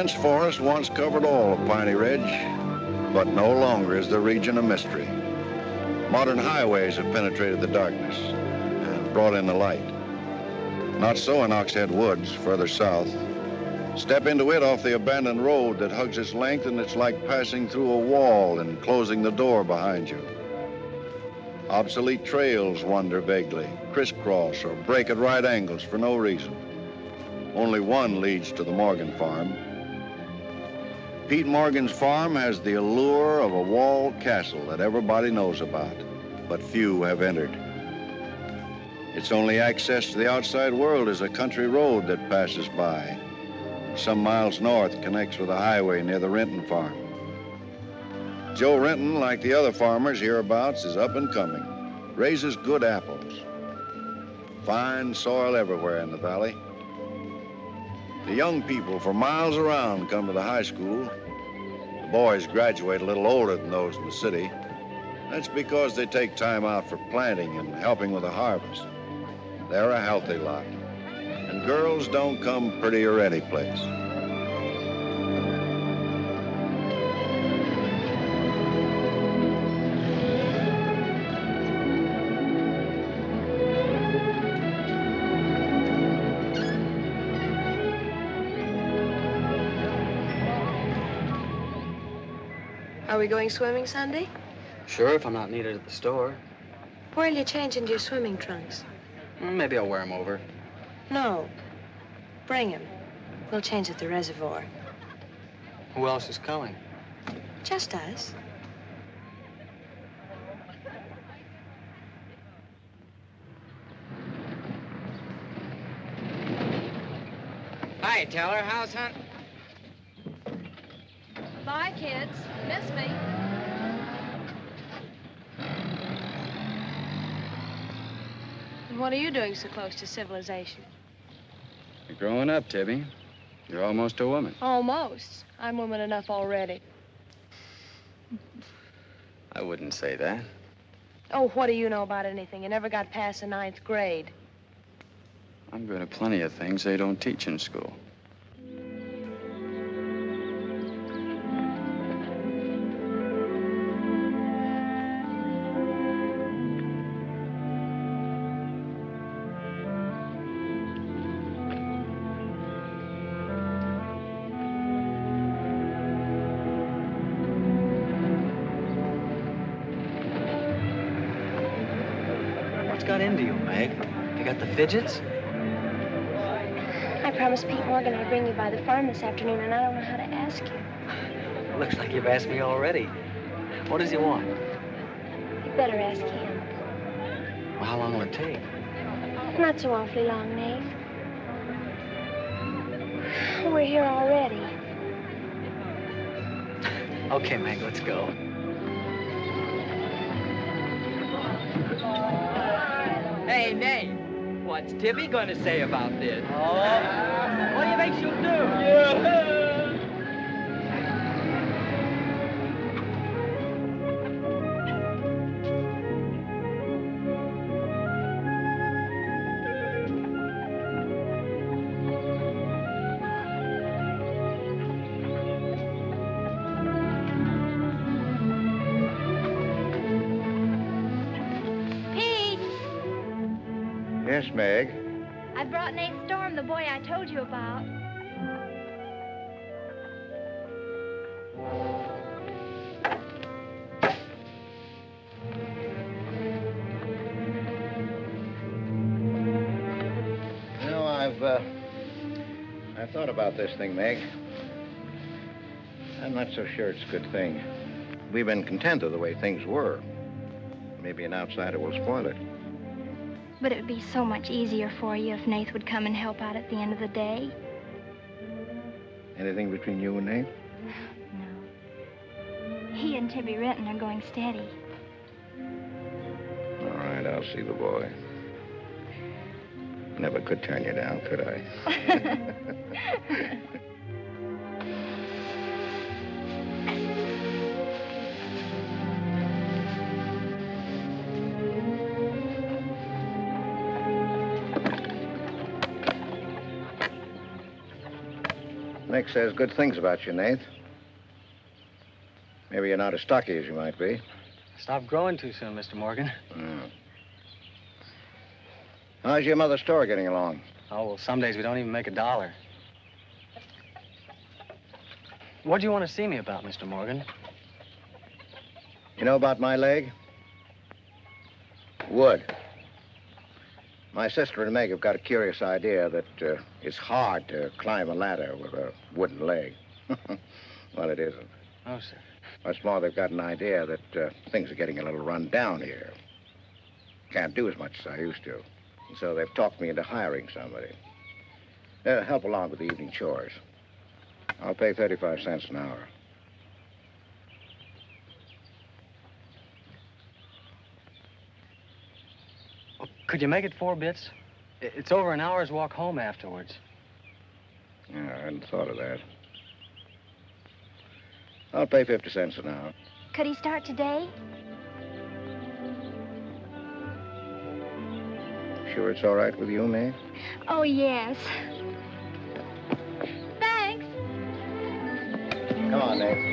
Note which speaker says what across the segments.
Speaker 1: Dense forest once covered all of Piney Ridge, but no longer is the region a mystery. Modern highways have penetrated the darkness and brought in the light. Not so in Oxhead Woods, further south. Step into it off the abandoned road that hugs its length, and it's like passing through a wall and closing the door behind you. Obsolete trails wander vaguely, crisscross or break at right angles for no reason. Only one leads to the Morgan farm. Pete Morgan's farm has the allure of a walled castle that everybody knows about, but few have entered. Its only access to the outside world is a country road that passes by. Some miles north connects with a highway near the Renton farm. Joe Renton, like the other farmers hereabouts, is up and coming, raises good apples. Fine soil everywhere in the valley. The young people for miles around come to the high school. The boys graduate a little older than those in the city. That's because they take time out for planting and helping with the harvest. They're a healthy lot. And girls don't come prettier any place.
Speaker 2: Are we going swimming Sunday?
Speaker 3: Sure, if I'm not needed at the store.
Speaker 2: Where'll you change into your swimming trunks?
Speaker 3: Maybe I'll wear them over.
Speaker 2: No. Bring him. We'll change at the reservoir.
Speaker 3: Who else is coming?
Speaker 2: Just us.
Speaker 4: Hi, Teller. How's hunt?
Speaker 5: Bye, kids. Miss me.
Speaker 2: And what are you doing so close to civilization?
Speaker 3: You're growing up, Tibby. You're almost a woman.
Speaker 2: Almost. I'm woman enough already.
Speaker 3: I wouldn't say that.
Speaker 2: Oh, what do you know about anything? You never got past the 9th grade.
Speaker 3: I'm good at plenty of things they don't teach in school.
Speaker 6: What's got into you, Meg? You got the fidgets?
Speaker 7: I promised Pete Morgan I'd bring you by the farm this afternoon, and I don't know how to ask you.
Speaker 6: Looks like you've asked me already. What does he want?
Speaker 7: You better ask him.
Speaker 6: Well, how long will it take?
Speaker 7: Not so awfully long, Nate. We're here already.
Speaker 6: Okay, Meg, let's go.
Speaker 4: Hey, Nate. What's Tibby gonna say about this? Oh. What do you think she'll do? Yeah.
Speaker 1: Yes, Meg.
Speaker 7: I brought Nate Storm, the boy I told you about.
Speaker 1: You know, I've thought about this thing, Meg. I'm not so sure it's a good thing. We've been content of the way things were. Maybe an outsider will spoil it.
Speaker 7: But it would be so much easier for you if Nate would come and help out at the end of the day.
Speaker 1: Anything between you and Nate?
Speaker 7: No. He and Tibby Renton are going steady.
Speaker 1: All right, I'll see the boy. Never could turn you down, could I? Meg says good things about you, Nath. Maybe you're not as stocky as you might be.
Speaker 6: Stop growing too soon, Mr. Morgan.
Speaker 1: How's your mother's store getting along?
Speaker 6: Oh, well, some days we don't even make $1. What do you want to see me about, Mr. Morgan?
Speaker 1: You know about my leg? Wood. My sister and Meg have got a curious idea that it's hard to climb a ladder with a wooden leg. Well, it isn't.
Speaker 6: Oh, sir.
Speaker 1: What's more, they've got an idea that things are getting a little run down here. Can't do as much as I used to. And so they've talked me into hiring somebody. Help along with the evening chores. I'll pay 35 cents an hour.
Speaker 6: Well, could you make it 4 bits? It's over an hour's walk home afterwards.
Speaker 1: Yeah, I hadn't thought of that. I'll pay 50 cents an hour.
Speaker 7: Could he start today?
Speaker 1: Sure it's all right with you, Mae?
Speaker 7: Oh, yes. Thanks.
Speaker 1: Come on, Nate.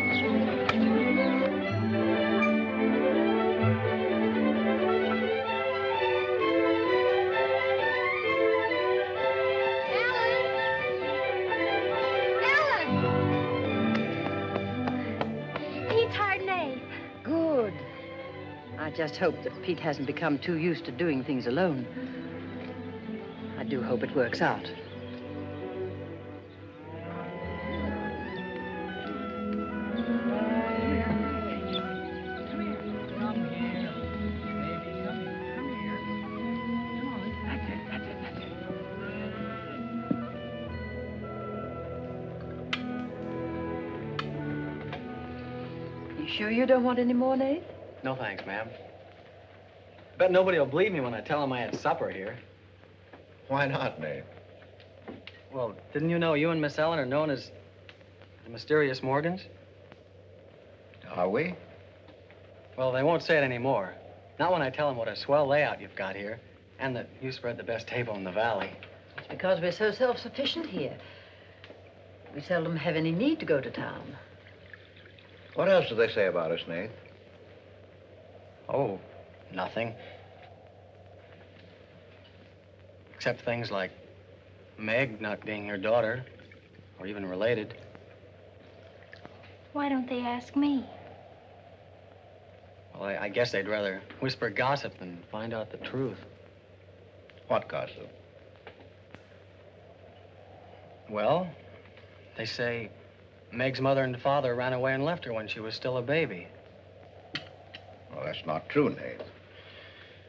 Speaker 8: I just hope that Pete hasn't become too used to doing things alone. I do hope it works out. You sure you don't want any more, Nate?
Speaker 6: No, thanks, ma'am. Bet nobody will believe me when I tell them I had supper here.
Speaker 1: Why not, Nate?
Speaker 6: Well, didn't you know you and Miss Ellen are known as the mysterious Morgans?
Speaker 1: Are we?
Speaker 6: Well, they won't say it anymore. Not when I tell them what a swell layout you've got here, and that you spread the best table in the valley.
Speaker 8: It's because we're so self-sufficient here. We seldom have any need to go to town.
Speaker 1: What else do they say about us, Nate?
Speaker 6: Oh, nothing. Except things like Meg not being your daughter, or even related.
Speaker 7: Why don't they ask me?
Speaker 6: Well, I guess they'd rather whisper gossip than find out the truth.
Speaker 1: What gossip?
Speaker 6: Well, they say Meg's mother and father ran away and left her when she was still a baby.
Speaker 1: Well, that's not true, Nate.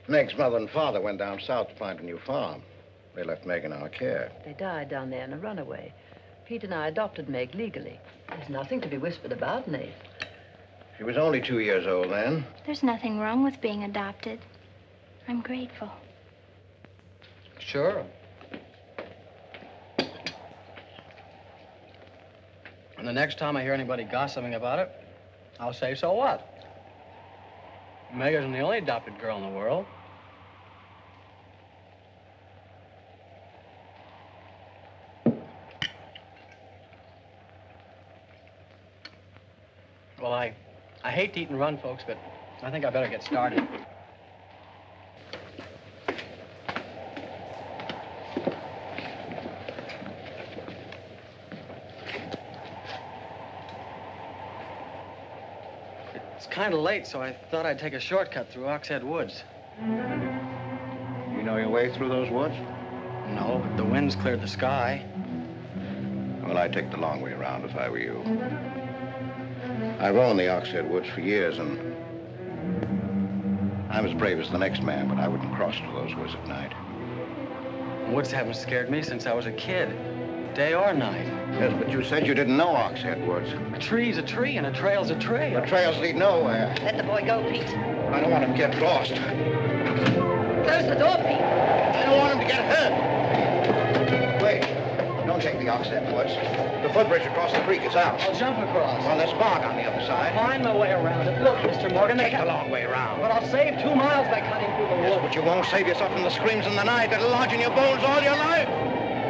Speaker 1: Meg's mother and father went down south to find a new farm. They left Meg in our care.
Speaker 8: They died down there in a runaway. Pete and I adopted Meg legally. There's nothing to be whispered about, Nate.
Speaker 1: She was only 2 years old then.
Speaker 7: There's nothing wrong with being adopted. I'm grateful.
Speaker 6: Sure. And the next time I hear anybody gossiping about it, I'll say, so what? Meg isn't the only adopted girl in the world. Well, I hate to eat and run, folks, but I think I better get started. It's kind of late, so I thought I'd take a shortcut through Oxhead Woods.
Speaker 1: You know your way through those woods?
Speaker 6: No, but the wind's cleared the sky.
Speaker 1: Well, I'd take the long way around if I were you. I've owned the Oxhead Woods for years, and I'm as brave as the next man, but I wouldn't cross through those woods at night.
Speaker 6: Woods haven't scared me since I was a kid, day or night.
Speaker 1: Yes, but you said you didn't know Oxhead Woods.
Speaker 6: A tree's a tree, and a trail's a trail.
Speaker 1: The trails lead nowhere.
Speaker 8: Let the boy go, Pete.
Speaker 1: I don't want him to get lost.
Speaker 8: Close the door, Pete.
Speaker 1: I don't want him to get hurt. Wait. Don't take the Oxhead Woods. The footbridge across the creek is out.
Speaker 6: I'll jump across.
Speaker 1: Well, there's fog on the other side.
Speaker 6: I'll find my way around it. Look, Mr. Morgan,
Speaker 1: Take the long way around.
Speaker 6: But I'll save 2 miles by cutting through the
Speaker 1: Yes,
Speaker 6: woods.
Speaker 1: but you won't save yourself from the screams in the night that'll lodge in your bones all your life.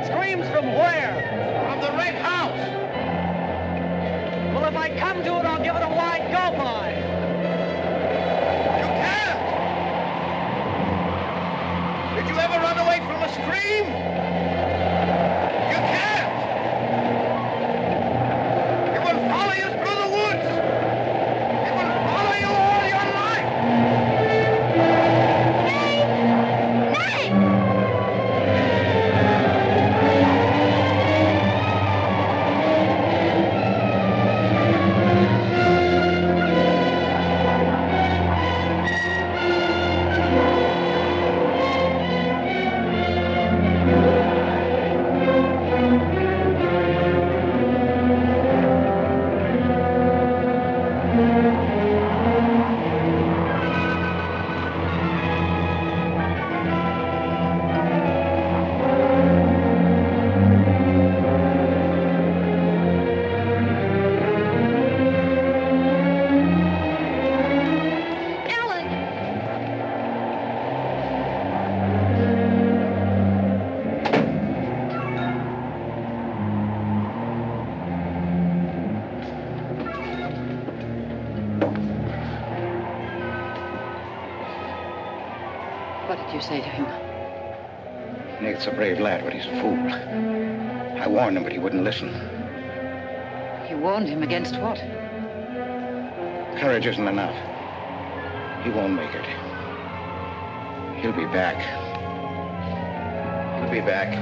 Speaker 6: Screams from where?
Speaker 1: From the red house.
Speaker 4: if I come to it, I'll give it a wide go by.
Speaker 1: You can't! Did you ever run away from a stream? You can't! It will follow you through the woods! It will follow you all your life!
Speaker 8: What did you say to him?
Speaker 9: Nate's a brave lad, but he's a fool. I warned him, but he wouldn't listen.
Speaker 8: You warned him against what?
Speaker 9: Courage isn't enough. He won't make it. He'll be back. He'll be back.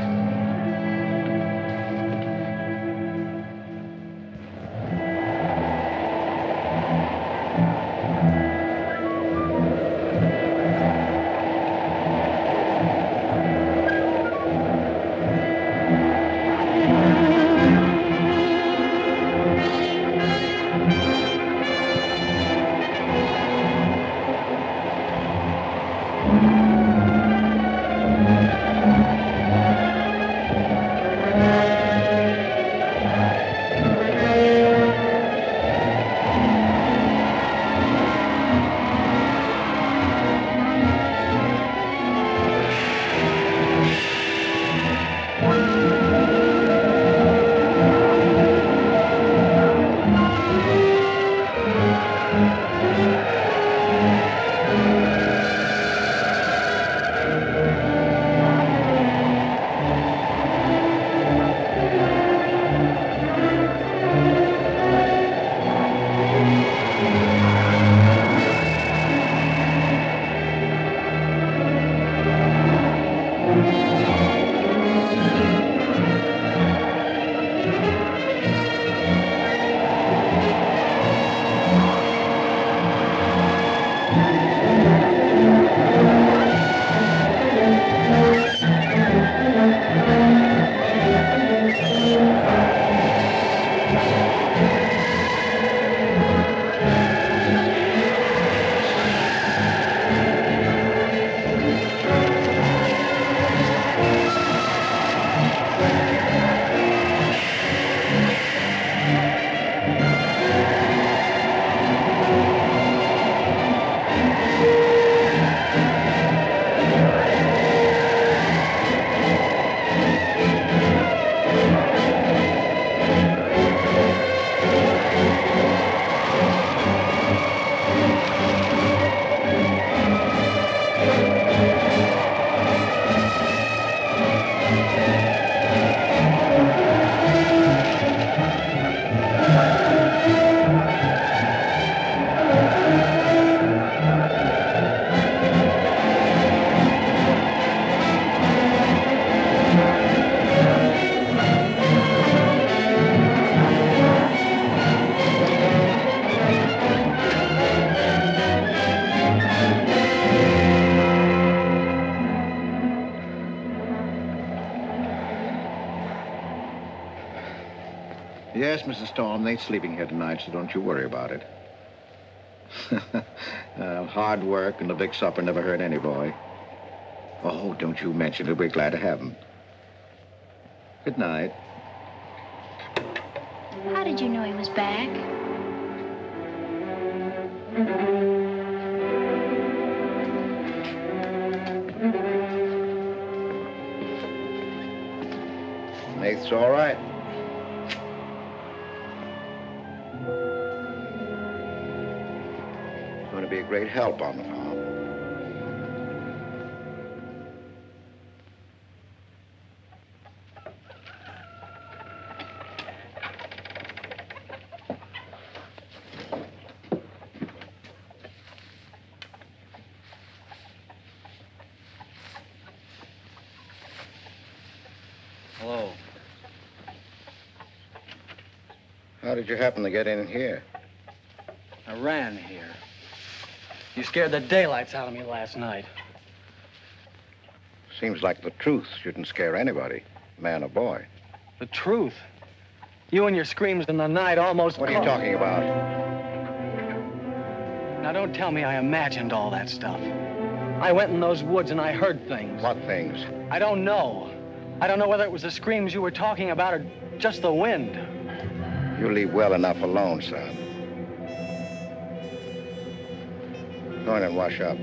Speaker 1: Yes, Mrs. Storm, Nate's sleeping here tonight, so don't you worry about it. Hard work and a big supper never hurt any boy. Oh, don't you mention it. We're glad to have him. Good night.
Speaker 7: How did you know he was back?
Speaker 1: Nate's all right. going to be a great help on the farm.
Speaker 3: Hello.
Speaker 1: How did you happen to get in here?
Speaker 6: I ran here. You scared the daylights out of me last night.
Speaker 1: Seems like the truth shouldn't scare anybody, man or boy.
Speaker 6: The truth? You and your screams in the night almost...
Speaker 1: What are you talking about?
Speaker 6: Now, don't tell me I imagined all that stuff. I went in those woods and I heard things.
Speaker 1: What things?
Speaker 6: I don't know. I don't know whether it was the screams you were talking about or just the wind.
Speaker 1: You leave well enough alone, son. Go in and wash up.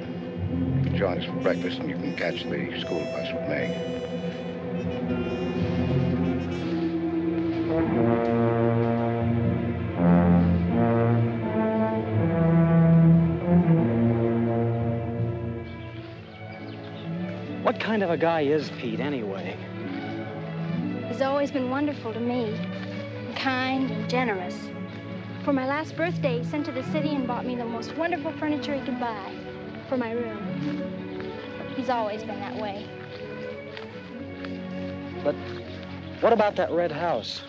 Speaker 1: Join us for breakfast and you can catch the school bus with me.
Speaker 6: What kind of a guy is Pete, anyway?
Speaker 7: He's always been wonderful to me. Kind and generous. For my last birthday, he sent to the city and bought me the most wonderful furniture he could buy for my room. He's always been that way.
Speaker 6: But what about that red house?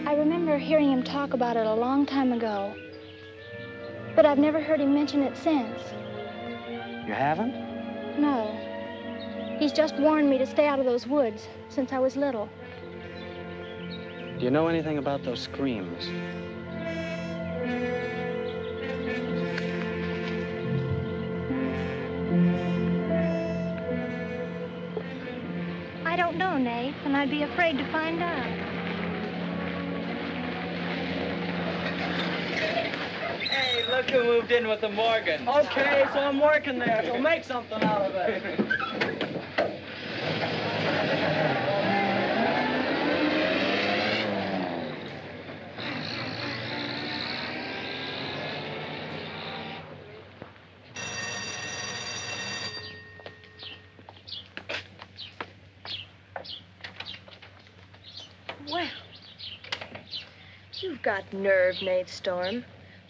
Speaker 7: I remember hearing him talk about it a long time ago. But I've never heard him mention it since.
Speaker 6: You haven't?
Speaker 7: No. He's just warned me to stay out of those woods since I was little.
Speaker 6: Do you know anything about those screams?
Speaker 7: I don't know, Nate, and I'd be afraid to find out.
Speaker 4: Hey, look who moved in with the Morgans.
Speaker 6: Okay, so I'm working there, so make something out of it.
Speaker 2: Well, you've got nerve, Nate Storm.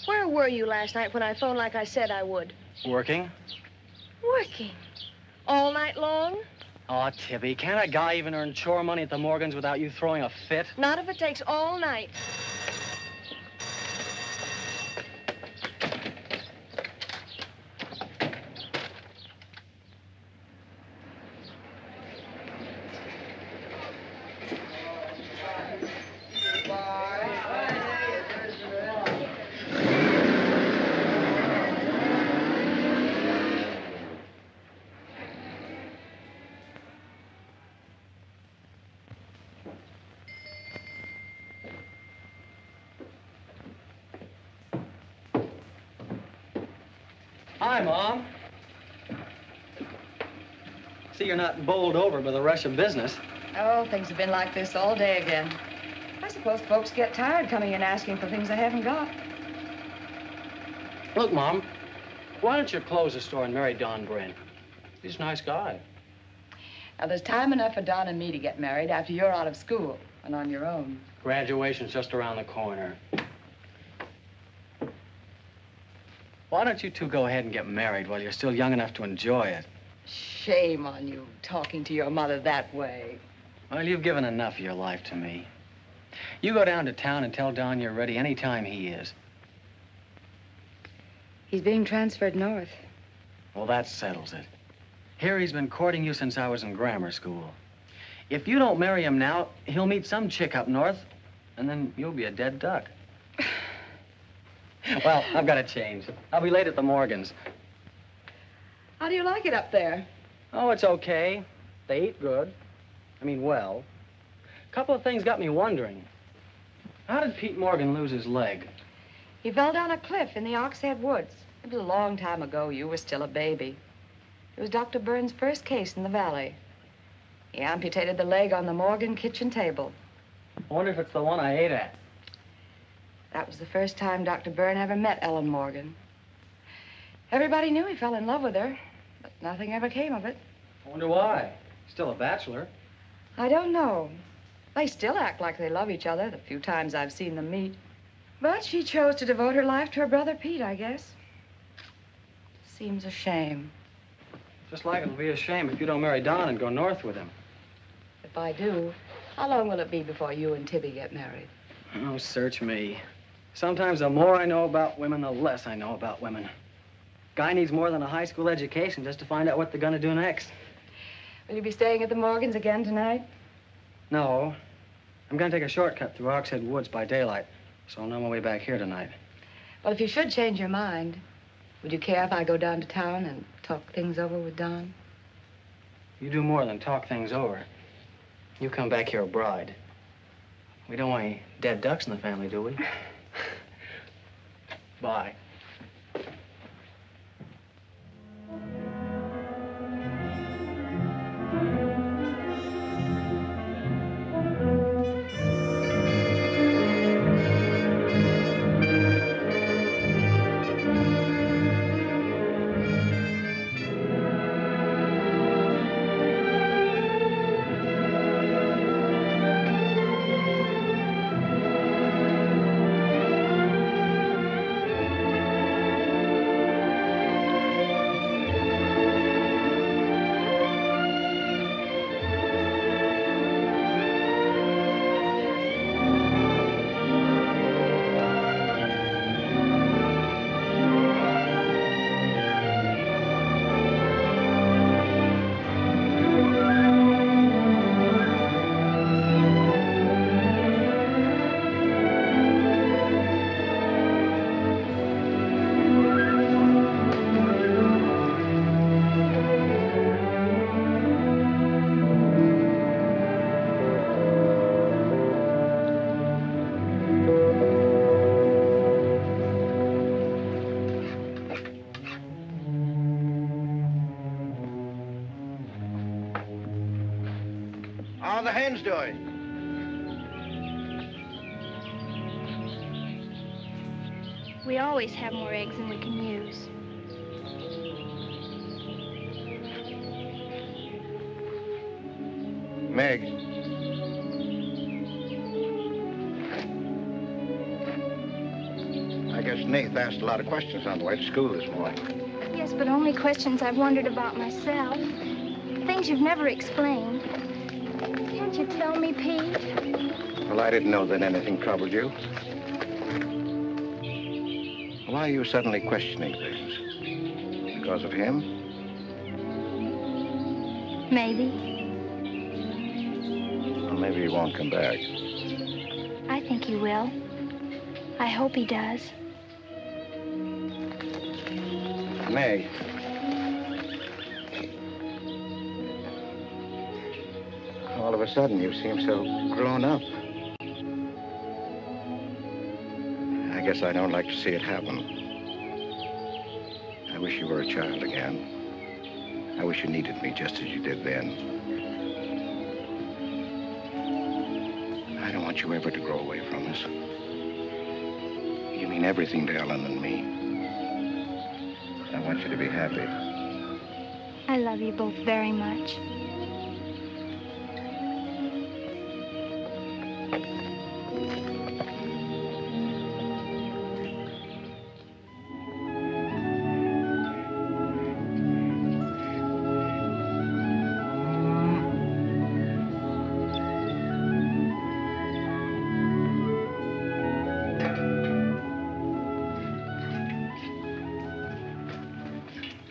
Speaker 2: Where were you last night when I phoned like I said I would?
Speaker 6: Working?
Speaker 2: Working. All night long?
Speaker 6: Oh, Tibby, can't a guy even earn chore money at the Morgans without you throwing a fit?
Speaker 2: Not if it takes all night.
Speaker 6: Hi, Mom. See, you're not bowled over by the rush of business.
Speaker 8: Oh, things have been like this all day again. I suppose folks get tired coming in asking for things they haven't got.
Speaker 6: Look, Mom, why don't you close the store and marry Don Brent? He's a nice guy.
Speaker 8: Now, there's time enough for Don and me to get married after you're out of school and on your own.
Speaker 6: Graduation's just around the corner. Why don't you two go ahead and get married while you're still young enough to enjoy it?
Speaker 8: Shame on you, talking to your mother that way.
Speaker 6: Well, you've given enough of your life to me. You go down to town and tell Don you're ready any time he is.
Speaker 8: He's being transferred north.
Speaker 6: Well, that settles it. Here he's been courting you since I was in grammar school. If you don't marry him now, he'll meet some chick up north, and then you'll be a dead duck. Well, I've got to change. I'll be late at the Morgans.
Speaker 8: How do you like it up there?
Speaker 6: Oh, it's okay. They eat good. I mean, well. A couple of things got me wondering. How did Pete Morgan lose his leg?
Speaker 8: He fell down a cliff in the Oxhead Woods. It was a long time ago. You were still a baby. It was Dr. Burns' first case in the valley. He amputated the leg on the Morgan kitchen table.
Speaker 6: I wonder if it's the one I ate at.
Speaker 8: That was the first time Dr. Byrne ever met Ellen Morgan. Everybody knew he fell in love with her, but nothing ever came of it.
Speaker 6: I wonder why. Still a bachelor.
Speaker 8: I don't know. They still act like they love each other the few times I've seen them meet. But she chose to devote her life to her brother Pete, I guess. Seems a shame.
Speaker 6: Just like it'll be a shame if you don't marry Don and go north with him.
Speaker 8: If I do, how long will it be before you and Tibby get married?
Speaker 6: Oh, search me. Sometimes the more I know about women, the less I know about women. Guy needs more than a high school education just to find out what they're gonna do next.
Speaker 8: Will you be staying at the Morgans again tonight?
Speaker 6: No. I'm gonna take a shortcut through Oxhead Woods by daylight, so I'll know my way back here tonight.
Speaker 8: Well, if you should change your mind, would you care if I go down to town and talk things over with Don?
Speaker 6: You do more than talk things over. You come back here a bride. We don't want any dead ducks in the family, do we? Bye.
Speaker 1: How are the hens doing?
Speaker 7: We always have more eggs than we can use.
Speaker 1: Meg. I guess Nath asked a lot of questions on the way to school this morning.
Speaker 7: Yes, but only questions I've wondered about myself. Things you've never explained. Can't you tell me, Pete?
Speaker 1: Well, I didn't know that anything troubled you. Why are you suddenly questioning things? Because of him?
Speaker 7: Maybe.
Speaker 1: Well, maybe he won't come back.
Speaker 7: I think he will. I hope he does.
Speaker 1: Meg. All of a sudden, you seem so grown up. I guess I don't like to see it happen. I wish you were a child again. I wish you needed me just as you did then. I don't want you ever to grow away from us. You mean everything to Ellen and me. I want you to be happy.
Speaker 7: I love you both very much.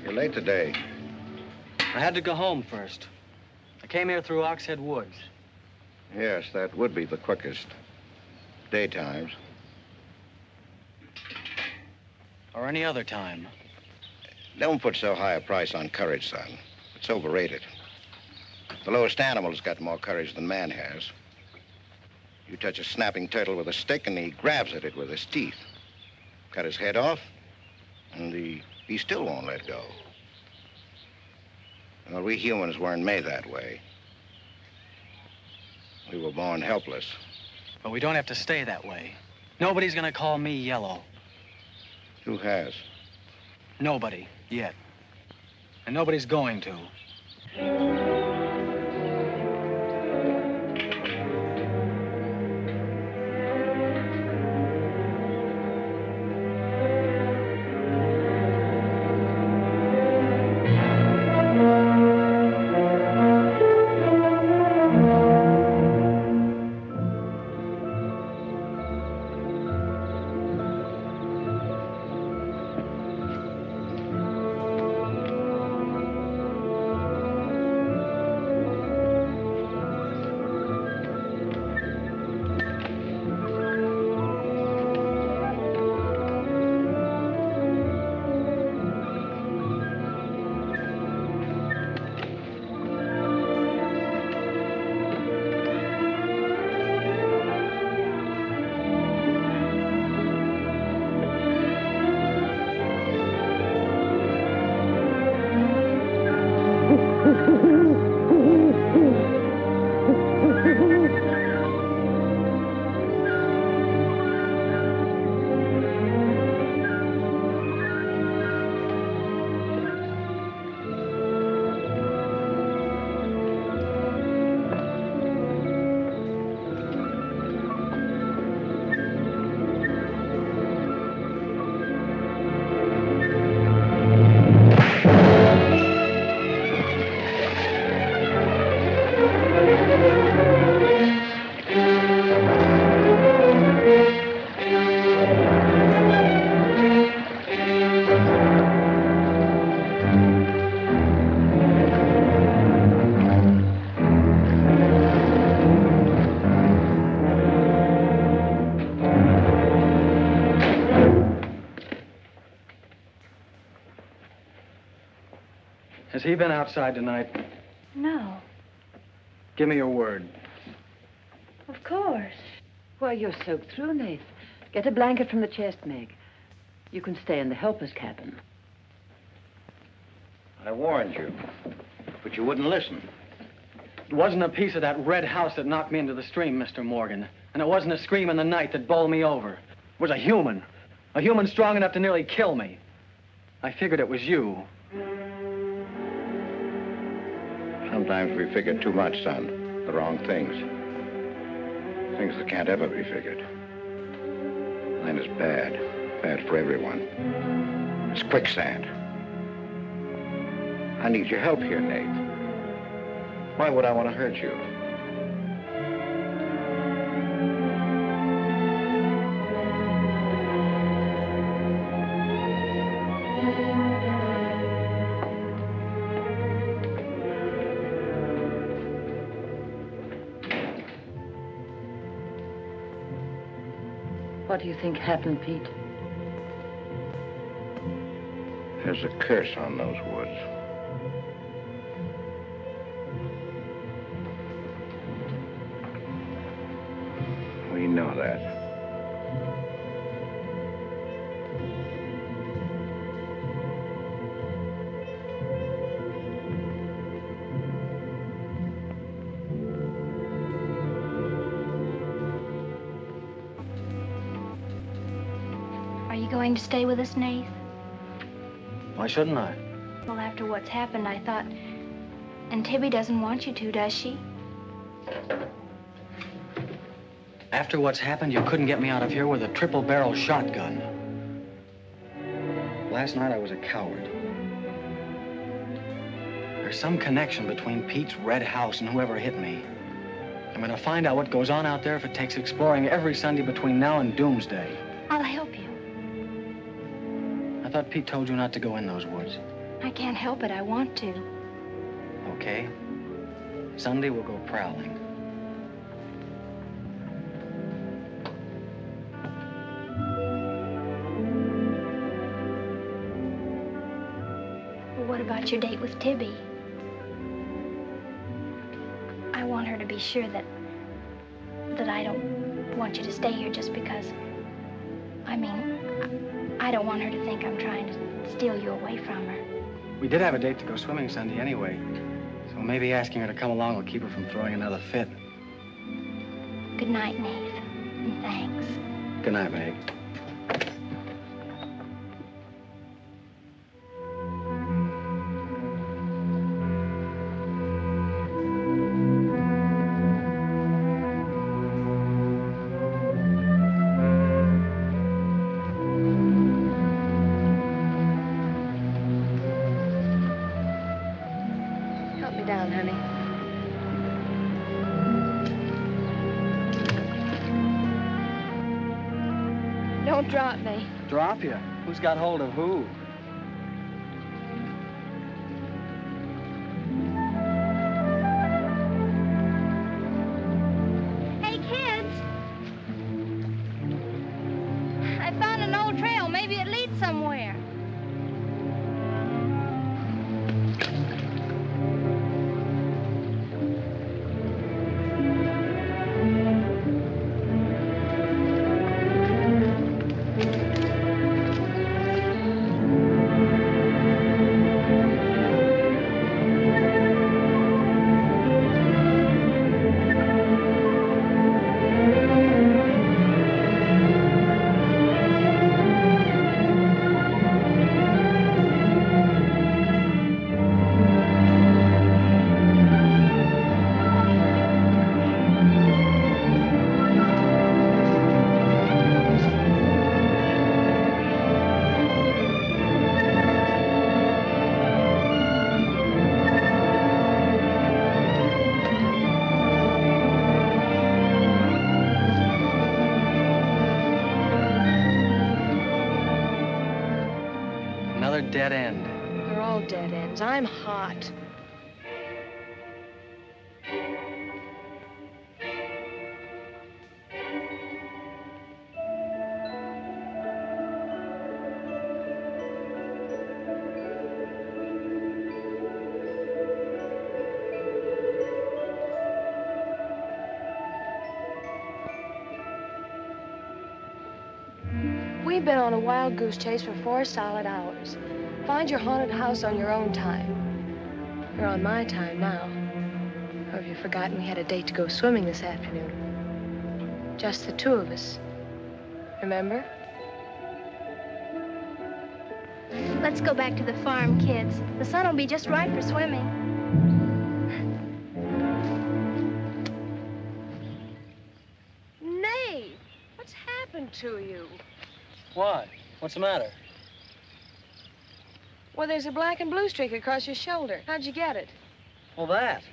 Speaker 1: You're late today.
Speaker 6: I had to go home first. I came here through Oxhead Woods.
Speaker 1: Yes, that would be the quickest. Daytimes.
Speaker 6: Or any other time.
Speaker 1: Don't put so high a price on courage, son. It's overrated. The lowest animal's got more courage than man has. You touch a snapping turtle with a stick and he grabs at it with his teeth. Cut his head off, and he still won't let go. Well, we humans weren't made that way. We were born helpless.
Speaker 6: But we don't have to stay that way. Nobody's gonna call me yellow.
Speaker 1: Who has?
Speaker 6: Nobody, yet. And nobody's going to. Has he been outside tonight?
Speaker 7: No,
Speaker 6: Give me your word.
Speaker 7: of course.
Speaker 10: Why, you're soaked through, Nath. Get a blanket from the chest, Meg. You can stay in the helper's cabin.
Speaker 9: I warned you, but you wouldn't listen.
Speaker 6: It wasn't a piece of that red house that knocked me into the stream, Mr. Morgan. And it wasn't a scream in the night that bowled me over. It was a human strong enough to nearly kill me. I figured it was you.
Speaker 1: Sometimes we figure too much, son. The wrong things. Things that can't ever be figured. Land is bad. Bad for everyone. It's quicksand. I need your help here, Nate. Why would I want to hurt you?
Speaker 10: What do you think happened, Pete?
Speaker 1: There's a curse on those woods. We know that.
Speaker 7: Are you going to stay with us, Nath?
Speaker 6: Why shouldn't I?
Speaker 7: Well, after what's happened, I thought... And Tibby doesn't want you to, does she?
Speaker 6: After what's happened, you couldn't get me out of here with a triple-barrel shotgun. Last night, I was a coward. There's some connection between Pete's red house and whoever hit me. I'm gonna find out what goes on out there if it takes exploring every Sunday between now and doomsday.
Speaker 7: I'll help you.
Speaker 6: I thought Pete told you not to go in those woods.
Speaker 7: I can't help it. I want to.
Speaker 6: Okay. Sunday, we'll go prowling.
Speaker 7: Well, what about your date with Tibby? I want her to be sure that I don't want you to stay here just because... I don't want her to think I'm trying to steal you away from her.
Speaker 6: We did have a date to go swimming Sunday anyway, so maybe asking her to come along will keep her from throwing another fit.
Speaker 7: Good night, Nath, and thanks.
Speaker 6: Good night, Meg.
Speaker 2: Help me down, honey. Don't drop me.
Speaker 6: Drop you? Who's got hold of who?
Speaker 7: Hey, kids. I found an old trail. Maybe it leads somewhere.
Speaker 6: Another dead end.
Speaker 2: They're all dead ends. I'm hot. We've been on a wild goose chase for 4 solid hours. Find your haunted house on your own time. You're on my time now. Or have you forgotten we had a date to go swimming this afternoon? Just the 2 of us. Remember?
Speaker 7: Let's go back to the farm, kids. The sun will be just right for swimming.
Speaker 2: Nate, what's happened to you?
Speaker 6: What? What's the matter?
Speaker 2: Well, there's a black and blue streak across your shoulder. How'd you get it?
Speaker 6: Well, that.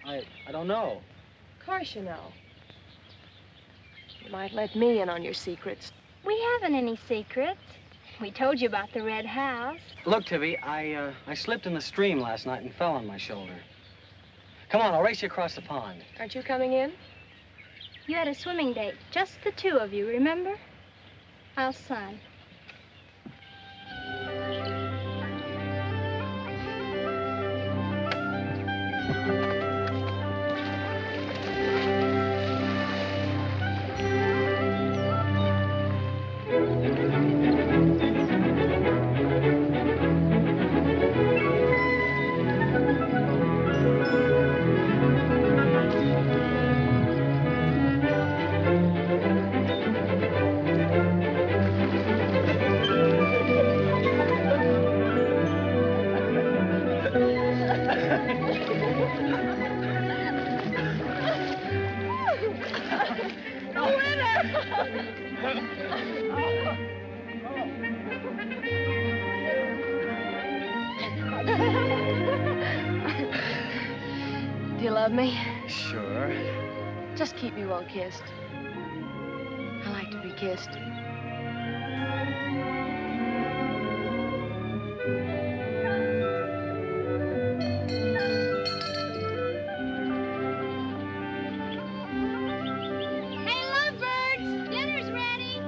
Speaker 6: I don't know.
Speaker 2: Of course you know. You might let me in on your secrets.
Speaker 7: We haven't any secrets. We told you about the red house.
Speaker 6: Look, Tibby, I slipped in the stream last night and fell on my shoulder. Come on, I'll race you across the pond.
Speaker 2: Aren't you coming in?
Speaker 7: You had a swimming date, just the 2 of you, remember? How's Son?
Speaker 2: Do you love me?
Speaker 6: Sure.
Speaker 2: Just keep me well kissed. I like to be kissed.
Speaker 7: Hey, lovebirds! Dinner's ready!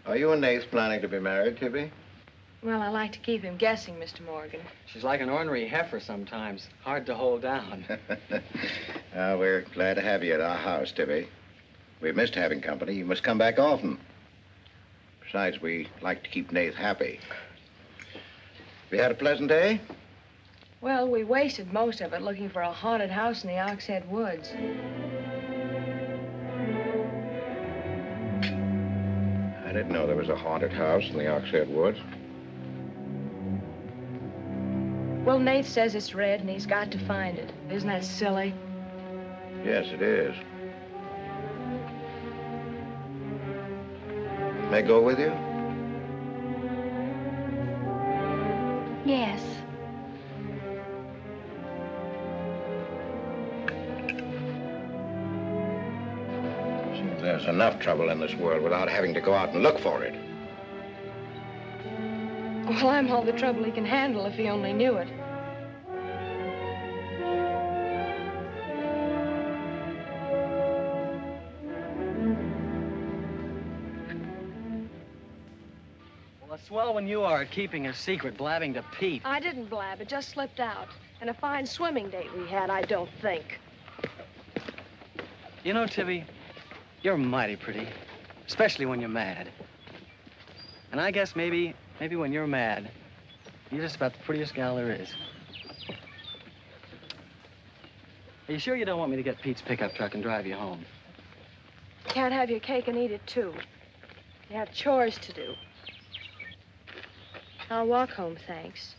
Speaker 1: Are you and Nath planning to be married, Tibby?
Speaker 2: Well, I like to keep him guessing, Mr. Morgan.
Speaker 6: She's like an ornery heifer sometimes. Hard to hold down.
Speaker 1: We're glad to have you at our house, Tibby. We've missed having company. You must come back often.
Speaker 9: Besides, we like to keep Nath happy. We had a pleasant day?
Speaker 2: Well, we wasted most of it looking for a haunted house in the Oxhead Woods.
Speaker 9: I didn't know there was a haunted house in the Oxhead Woods.
Speaker 2: Well, Nate says it's red and he's got to find it. Isn't that silly?
Speaker 9: Yes, it is. May I go with you?
Speaker 7: Yes.
Speaker 9: There's enough trouble in this world without having to go out and look for it.
Speaker 2: Well, I'm all the trouble he can handle if he only knew it.
Speaker 6: Well, it's swell when you are keeping a secret, blabbing to Pete.
Speaker 2: I didn't blab. It just slipped out. And a fine swimming date we had, I don't think.
Speaker 6: You know, Tibby, you're mighty pretty, especially when you're mad. And I guess maybe when you're mad, you're just about the prettiest gal there is. Are you sure you don't want me to get Pete's pickup truck and drive you home?
Speaker 2: Can't have your cake and eat it, too. You have chores to do. I'll walk home, thanks.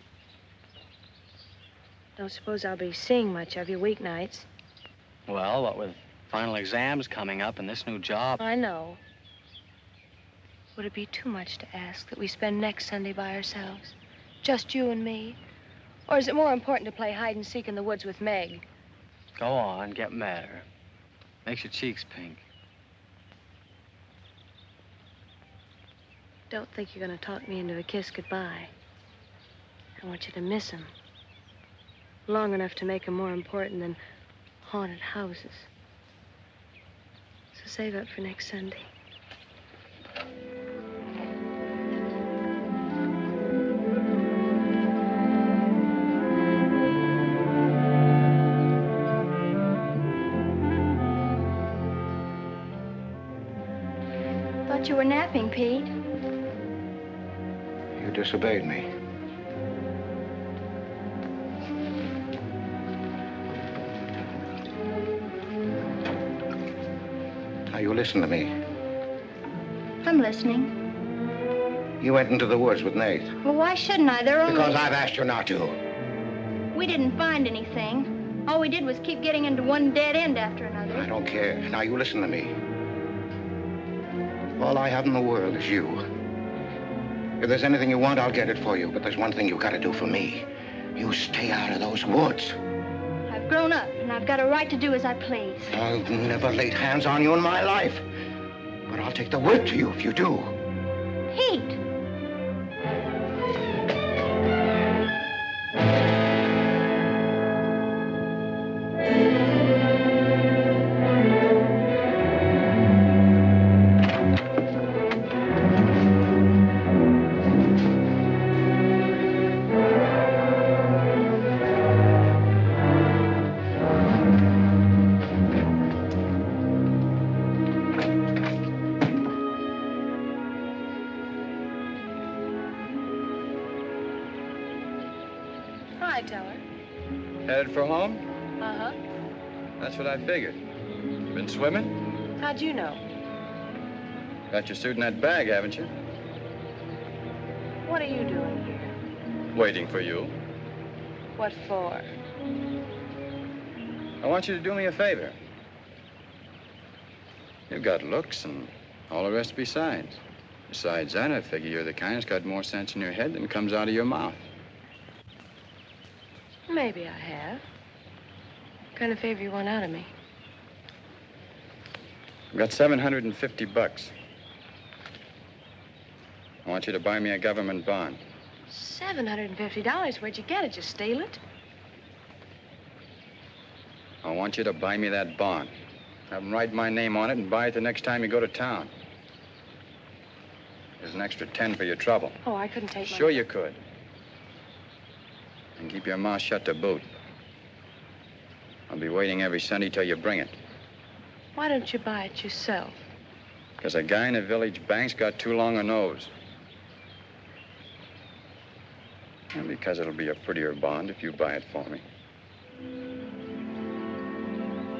Speaker 2: Don't suppose I'll be seeing much of you weeknights.
Speaker 6: Well, what with final exams coming up and this new job.
Speaker 2: I know. Would it be too much to ask that we spend next Sunday by ourselves? Just you and me? Or is it more important to play hide and seek in the woods with Meg?
Speaker 6: Go on, get madder. Makes your cheeks pink.
Speaker 2: Don't think you're going to talk me into a kiss goodbye. I want you to miss him. Long enough to make him more important than haunted houses. So save up for next Sunday.
Speaker 7: Thought you were napping, Pete.
Speaker 9: You disobeyed me. Now, you listen to me.
Speaker 7: I'm listening.
Speaker 9: You went into the woods with Nate.
Speaker 7: Well, why shouldn't I? They're only...
Speaker 9: Because I've asked you not to.
Speaker 7: We didn't find anything. All we did was keep getting into one dead end after another.
Speaker 9: I don't care. Now, you listen to me. All I have in the world is you. If there's anything you want, I'll get it for you. But there's one thing you've got to do for me. You stay out of those woods.
Speaker 7: I've grown up, and I've got a right to do as I please.
Speaker 9: I've never laid hands on you in my life. But I'll take the word to you if you do.
Speaker 7: Pete!
Speaker 3: Headed for home?
Speaker 2: Uh-huh.
Speaker 3: That's what I figured. Been swimming?
Speaker 2: How'd you know?
Speaker 3: Got your suit in that bag, haven't you?
Speaker 2: What are you doing here?
Speaker 3: Waiting for you.
Speaker 2: What for?
Speaker 3: I want you to do me a favor. You've got looks and all the rest besides. Besides that, I figure you're the kind that's got more sense in your head than comes out of your mouth.
Speaker 2: Maybe I have. What kind of favor you want out of me?
Speaker 3: I've got $750. I want you to buy me a government bond.
Speaker 2: $750? Where'd you get it? Just steal it?
Speaker 3: I want you to buy me that bond. Have them write my name on it and buy it the next time you go to town. There's an extra 10 for your trouble.
Speaker 2: Oh, I couldn't take my...
Speaker 3: Sure you could. And keep your mouth shut to boot. I'll be waiting every Sunday till you bring it.
Speaker 2: Why don't you buy it yourself?
Speaker 3: Because a guy in a village bank's got too long a nose. And because it'll be a prettier bond if you buy it for me.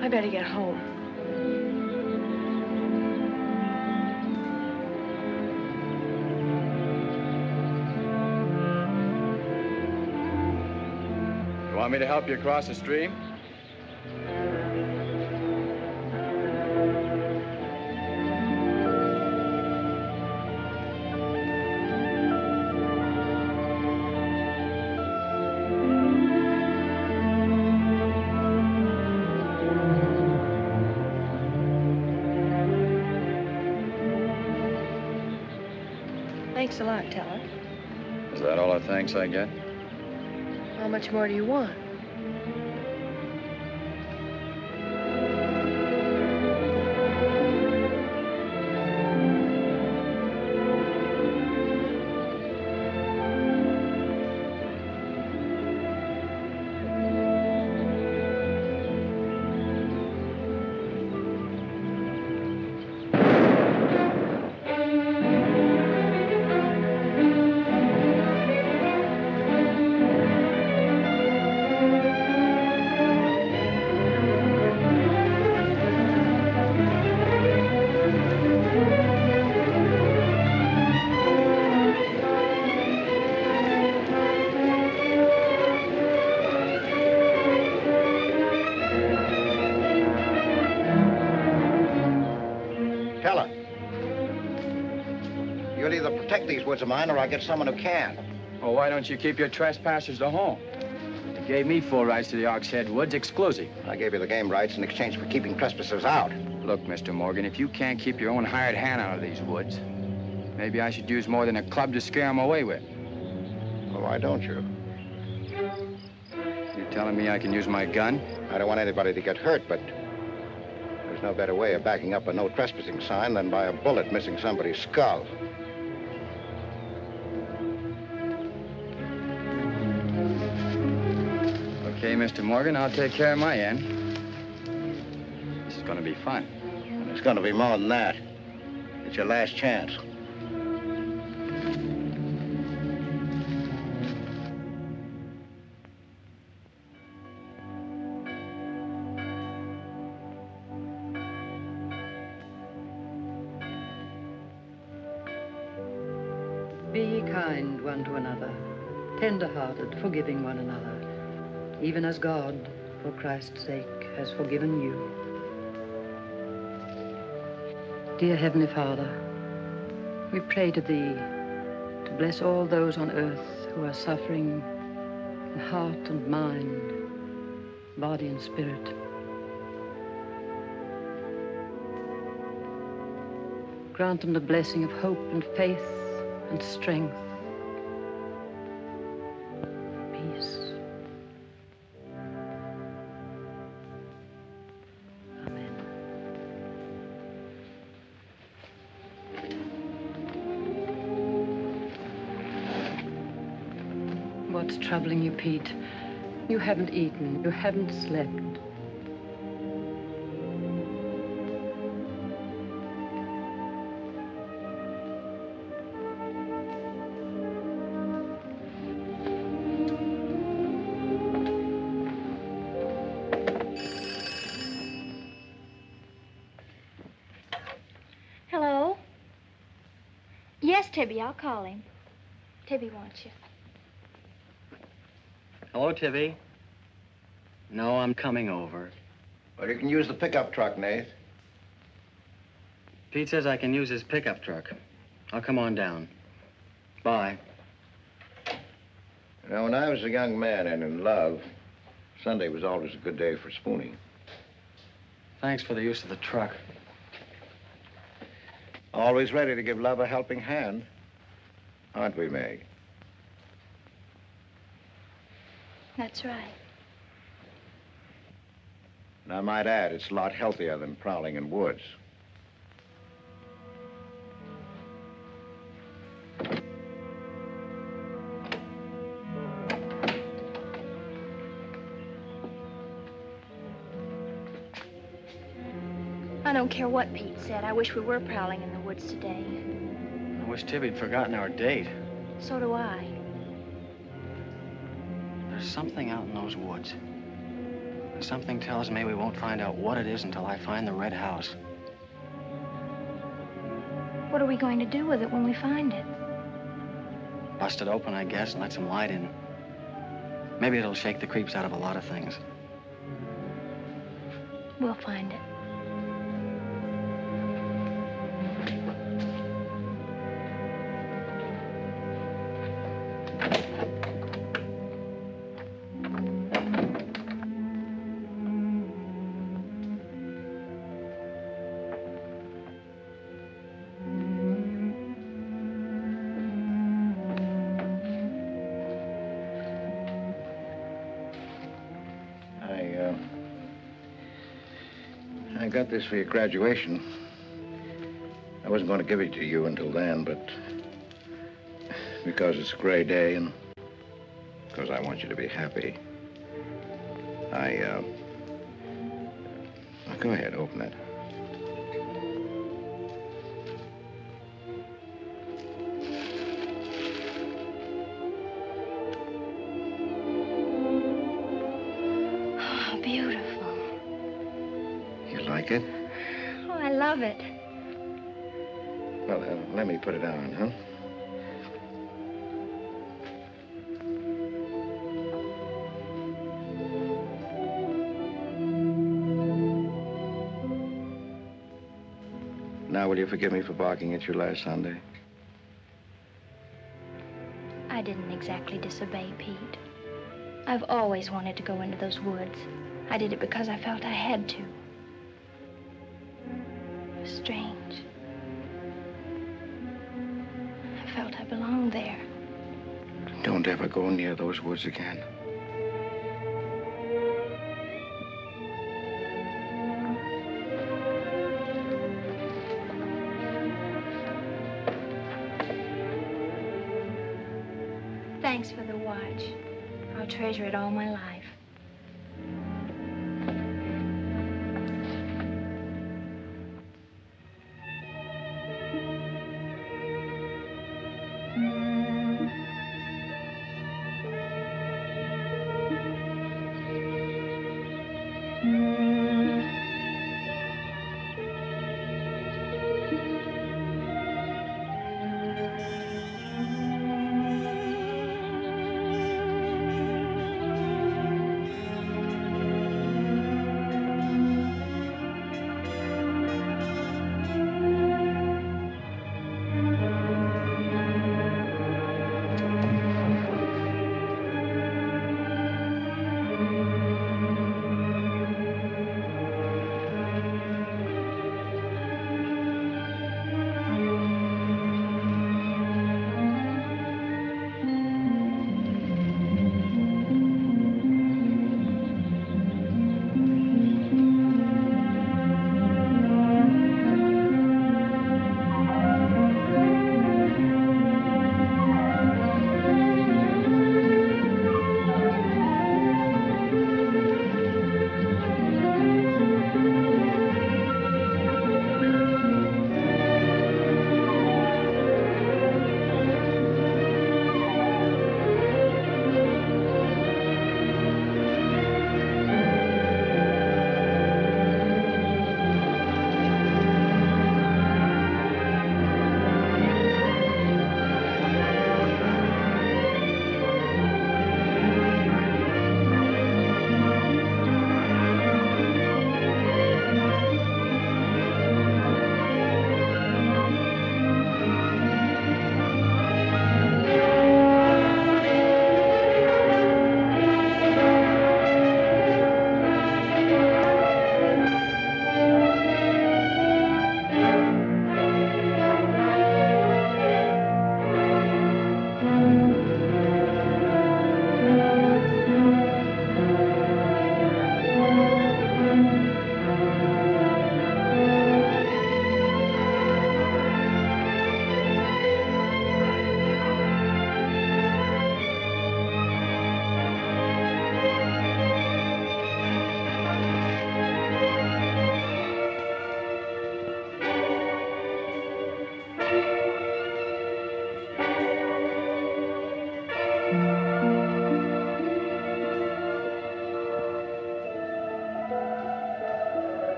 Speaker 2: I better get home.
Speaker 3: You want me to help you across the stream?
Speaker 2: Thanks a lot, Teller.
Speaker 3: Is that all the thanks I get?
Speaker 2: How much more do you want?
Speaker 9: You'll either protect these woods of mine or I'll get someone who can.
Speaker 3: Well, why don't you keep your trespassers to home? You gave me full rights to the Ox Head Woods, exclusive.
Speaker 9: I gave you the game rights in exchange for keeping trespassers out.
Speaker 3: Look, Mr. Morgan, if you can't keep your own hired hand out of these woods, maybe I should use more than a club to scare them away with.
Speaker 9: Well, why don't you?
Speaker 3: You telling me I can use my gun?
Speaker 9: I don't want anybody to get hurt, but there's no better way of backing up a no trespassing sign than by a bullet missing somebody's skull.
Speaker 3: Okay, Mr. Morgan, I'll take care of my end. This is going to be fun.
Speaker 9: And it's going to be more than that. It's your last chance.
Speaker 10: Be ye kind one to another, tender-hearted, forgiving one another, even as God, for Christ's sake, has forgiven you. Dear Heavenly Father, we pray to Thee to bless all those on earth who are suffering in heart and mind, body and spirit. Grant them the blessing of hope and faith and strength, peace. Amen. What's troubling you, Pete? You haven't eaten, you haven't slept.
Speaker 7: Hello? Yes, Tibby, I'll call him. Tibby wants you.
Speaker 6: Hello, Tibby. No, I'm coming over.
Speaker 9: Well, you can use the pickup truck, Nath.
Speaker 6: Pete says I can use his pickup truck. I'll come on down. Bye.
Speaker 9: You know, when I was a young man and in love, Sunday was always a good day for spooning.
Speaker 6: Thanks for the use of the truck.
Speaker 9: Always ready to give love a helping hand. Aren't we, Meg?
Speaker 7: That's right.
Speaker 9: And I might add, it's a lot healthier than prowling in woods.
Speaker 7: don't care what Pete said. I wish we were prowling in the woods today.
Speaker 6: I wish Tibby'd forgotten our date.
Speaker 7: So do I.
Speaker 6: There's something out in those woods. And something tells me we won't find out what it is until I find the red house.
Speaker 7: What are we going to do with it when we find it?
Speaker 6: Bust it open, I guess, and let some light in. Maybe it'll shake the creeps out of a lot of things.
Speaker 7: We'll find it.
Speaker 9: I got this for your graduation. I wasn't going to give it to you until then, but because it's a gray day and because I want you to be happy, go ahead, open it.
Speaker 7: Oh, beautiful.
Speaker 9: You like it?
Speaker 7: Oh, I love it.
Speaker 9: Well, let me put it on, huh? Now, will you forgive me for barking at you last Sunday?
Speaker 7: I didn't exactly disobey Pete. I've always wanted to go into those woods. I did it because I felt I had to. It was strange. I felt I belonged there.
Speaker 9: Don't ever go near those woods again.
Speaker 7: Thanks for the watch. I'll treasure it all my life.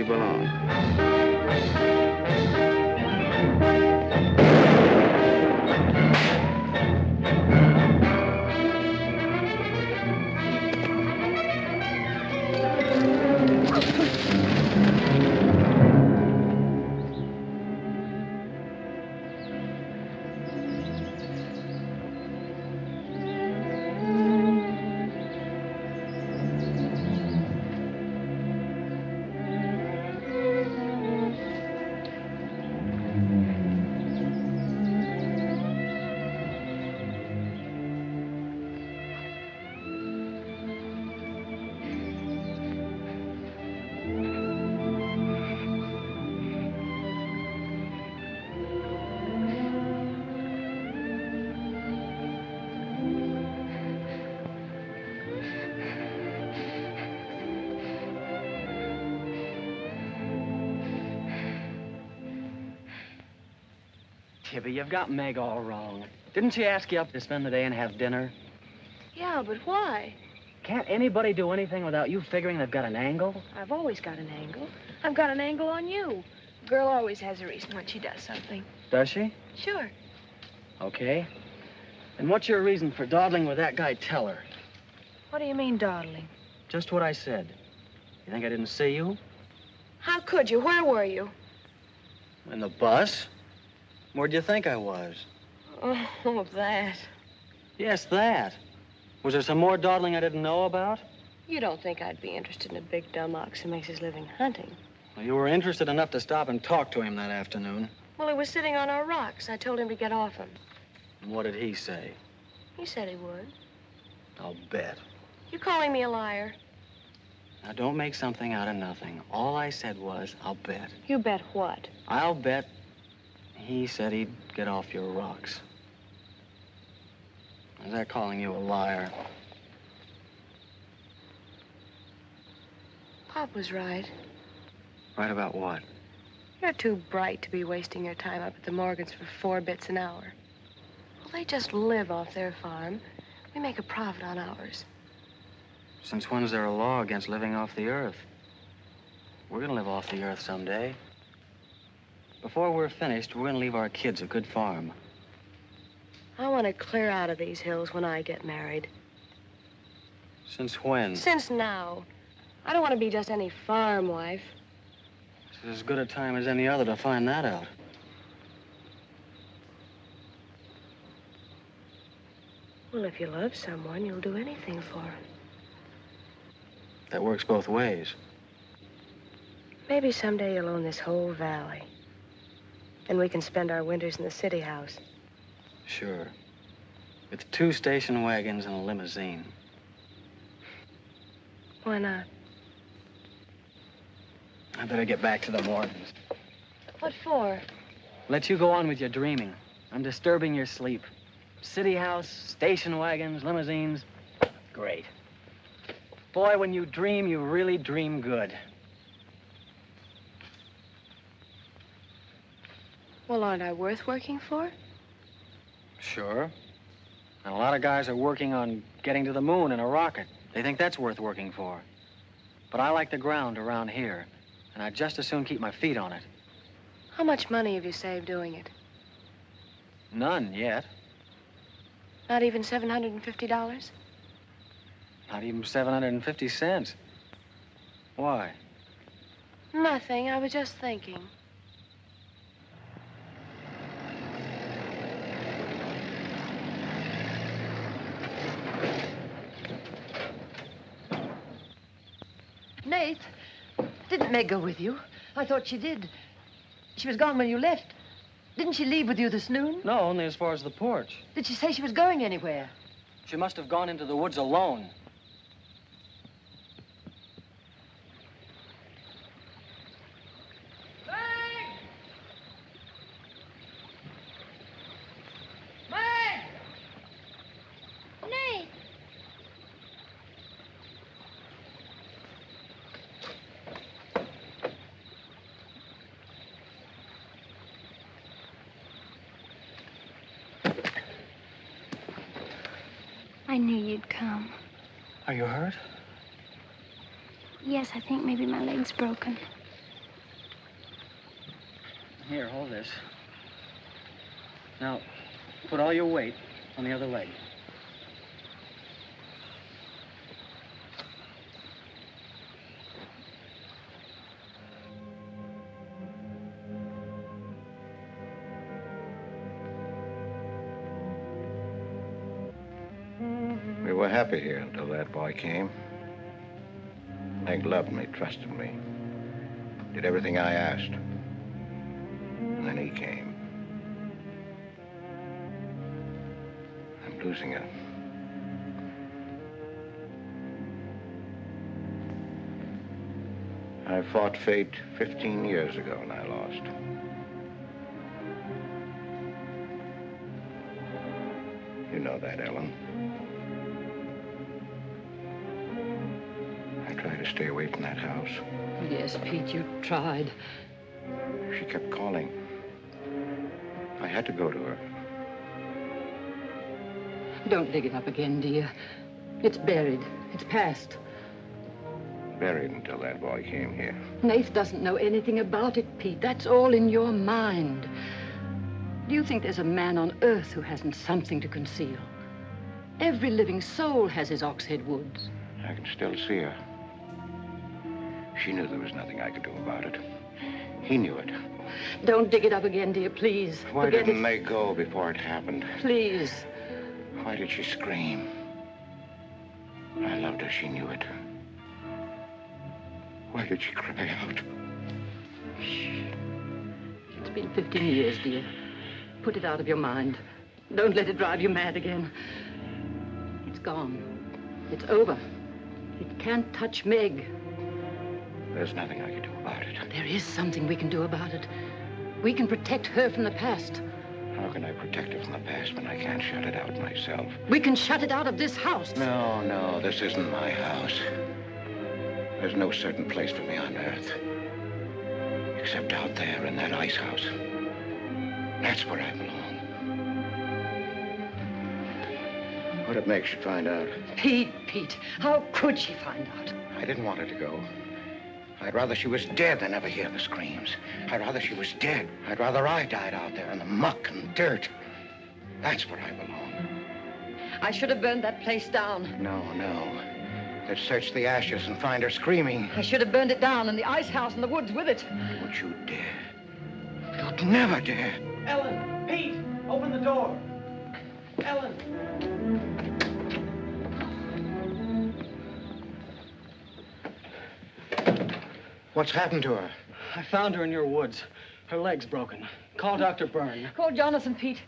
Speaker 3: you belong.
Speaker 6: Tibby, you've got Meg all wrong. Didn't she ask you up to spend the day and have dinner?
Speaker 2: Yeah, but why?
Speaker 6: Can't anybody do anything without you figuring they've got an angle?
Speaker 2: I've always got an angle. I've got an angle on you. A girl always has a reason when she does something.
Speaker 6: Does she?
Speaker 2: Sure.
Speaker 6: Okay. And what's your reason for dawdling with that guy Teller?
Speaker 2: What do you mean, dawdling?
Speaker 6: Just what I said. You think I didn't see you?
Speaker 2: How could you? Where were you?
Speaker 6: In the bus? Where'd you think I was?
Speaker 2: Oh, that.
Speaker 6: Yes, that. Was there some more dawdling I didn't know about?
Speaker 2: You don't think I'd be interested in a big dumb ox who makes his living hunting?
Speaker 6: Well, you were interested enough to stop and talk to him that afternoon.
Speaker 2: Well, he was sitting on our rocks. I told him to get off him.
Speaker 6: And what did he say?
Speaker 2: He said he would.
Speaker 6: I'll bet.
Speaker 2: You calling me a liar?
Speaker 6: Now, don't make something out of nothing. All I said was, I'll bet.
Speaker 2: You bet what?
Speaker 6: I'll bet he said he'd get off your rocks. Is that calling you a liar?
Speaker 2: Pop was right.
Speaker 6: Right about what?
Speaker 2: You're too bright to be wasting your time up at the Morgans for 4 bits an hour. Well, they just live off their farm. We make a profit on ours.
Speaker 6: Since when's there a law against living off the earth? We're gonna live off the earth someday. Before we're finished, we're gonna leave our kids a good farm.
Speaker 2: I want to clear out of these hills when I get married.
Speaker 6: Since when?
Speaker 2: Since now. I don't want to be just any farm wife.
Speaker 6: It's as good a time as any other to find that out.
Speaker 2: Well, if you love someone, you'll do anything for him.
Speaker 6: That works both ways.
Speaker 2: Maybe someday you'll own this whole valley. Then we can spend our winters in the city house.
Speaker 6: Sure. With 2 station wagons and a limousine.
Speaker 2: Why not?
Speaker 6: I better get back to the Morgans.
Speaker 2: What for?
Speaker 6: Let you go on with your dreaming. I'm disturbing your sleep. City house, station wagons, limousines. Great. Boy, when you dream, you really dream good.
Speaker 2: Well, aren't I worth working for?
Speaker 6: Sure. And a lot of guys are working on getting to the moon in a rocket. They think that's worth working for. But I like the ground around here, and I'd just as soon keep my feet on it.
Speaker 2: How much money have you saved doing it?
Speaker 6: None yet.
Speaker 2: Not even $750?
Speaker 6: Not even 750 cents. Why?
Speaker 2: Nothing. I was just thinking.
Speaker 11: Nate, didn't Meg go with you? I thought she did. She was gone when you left. Didn't she leave with you this noon?
Speaker 6: No, only as far as the porch.
Speaker 11: Did she say she was going anywhere?
Speaker 6: She must have gone into the woods alone.
Speaker 7: Nate! I knew you'd come.
Speaker 6: Are you hurt?
Speaker 7: Yes, I think maybe my leg's broken.
Speaker 6: Here, hold this. Now, put all your weight on the other leg.
Speaker 9: We were happy here until that boy came. Meg loved me, trusted me, did everything I asked. And then he came. I'm losing her. I fought fate 15 years ago and I lost. You know that, Ellen. I tried to stay away from that house.
Speaker 10: Yes, Pete, you tried.
Speaker 9: She kept calling. I had to go to her.
Speaker 10: Don't dig it up again, dear. It's buried. It's past.
Speaker 9: Buried until that boy came here.
Speaker 10: Nath doesn't know anything about it, Pete. That's all in your mind. Do you think there's a man on earth who hasn't something to conceal? Every living soul has his Oxhead Woods.
Speaker 9: I can still see her. She knew there was nothing I could do about it. He knew it.
Speaker 10: Don't dig it up again, dear, please.
Speaker 9: Why
Speaker 10: Forget
Speaker 9: didn't
Speaker 10: it.
Speaker 9: they go before it happened?
Speaker 10: Please.
Speaker 9: Why did she scream? I loved her. She knew it. Why did she cry out?
Speaker 10: It's been 15 years, dear. Put it out of your mind. Don't let it drive you mad again. It's gone. It's over. It can't touch Meg.
Speaker 9: There's nothing I can do about it.
Speaker 10: There is something we can do about it. We can protect her from the past.
Speaker 9: How can I protect her from the past when I can't shut it out myself?
Speaker 10: We can shut it out of this house.
Speaker 9: No, this isn't my house. There's no certain place for me on Earth. Except out there in that ice house. That's where I belong. What if Meg should find out?
Speaker 10: Pete, how could she find out?
Speaker 9: I didn't want her to go. I'd rather she was dead than ever hear the screams. I'd rather she was dead. I'd rather I died out there in the muck and dirt. That's where I belong.
Speaker 10: I should have burned that place down.
Speaker 9: No. Let's search the ashes and find her screaming.
Speaker 10: I should have burned it down and the ice house in the woods with it.
Speaker 9: Don't you dare. You'd never dare.
Speaker 6: Ellen, Pete, open the door. Ellen.
Speaker 9: What's happened to her?
Speaker 6: I found her in your woods. Her leg's broken. Call Dr. Byrne.
Speaker 10: Call Jonathan, Pete.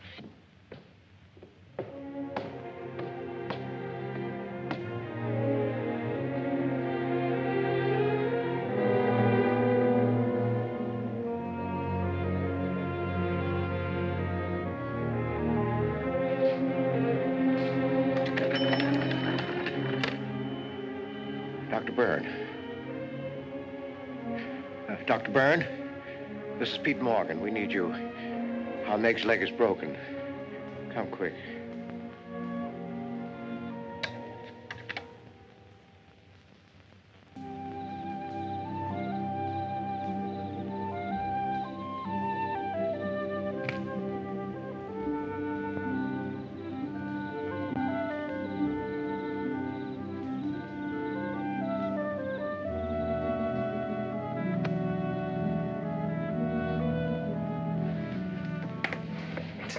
Speaker 9: Dr. Byrne. Dr. Byrne, this is Pete Morgan. We need you. Our Meg's leg is broken. Come quick.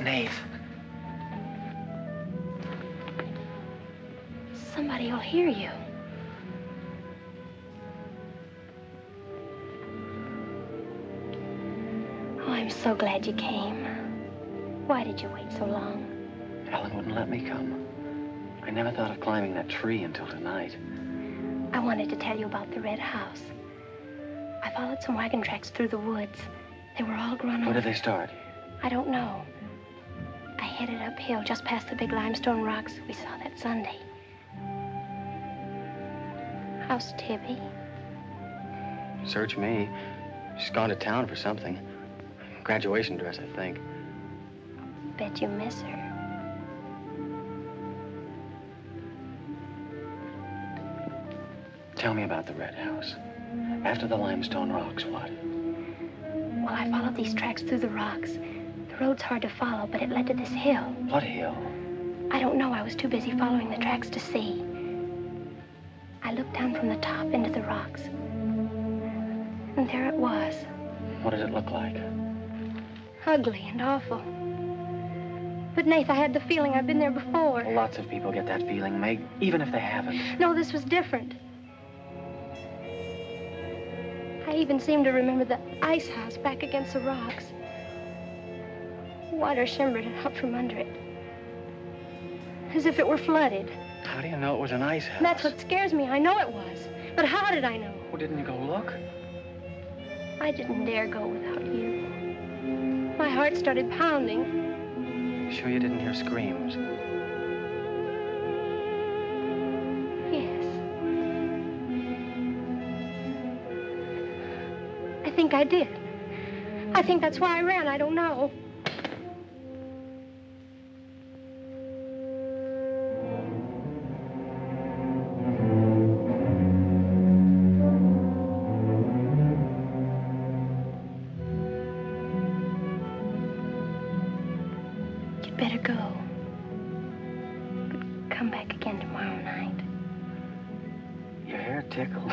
Speaker 6: Nate.
Speaker 7: Somebody will hear you. Oh, I'm so glad you came. Why did you wait so long?
Speaker 6: Ellen wouldn't let me come. I never thought of climbing that tree until tonight.
Speaker 7: I wanted to tell you about the red house. I followed some wagon tracks through the woods. They were all grown
Speaker 6: Where
Speaker 7: over.
Speaker 6: did they start?
Speaker 7: I don't know. I headed uphill just past the big limestone rocks we saw that Sunday. How's Tibby?
Speaker 6: Search me. She's gone to town for something. Graduation dress, I think.
Speaker 7: Bet you miss her.
Speaker 6: Tell me about the red house. After the limestone rocks, what?
Speaker 7: Well, I followed these tracks through the rocks. The road's hard to follow, but it led to this hill.
Speaker 6: What hill?
Speaker 7: I don't know. I was too busy following the tracks to see. I looked down from the top into the rocks. And there it was.
Speaker 6: What did it look like?
Speaker 7: Ugly and awful. But, Nath, I had the feeling I'd been there before.
Speaker 6: Well, lots of people get that feeling, Meg, even if they haven't.
Speaker 7: No, this was different. I even seem to remember the ice house back against the rocks. Water shimmered out from under it. As if it were flooded.
Speaker 6: How do you know it was an ice house?
Speaker 7: That's what scares me. I know it was. But how did I know?
Speaker 6: Well, didn't you go look?
Speaker 7: I didn't dare go without you. My heart started pounding.
Speaker 6: You sure you didn't hear screams?
Speaker 7: Yes. I think I did. I think that's why I ran. I don't know. Better go. But come back again tomorrow night.
Speaker 6: Your hair tickles.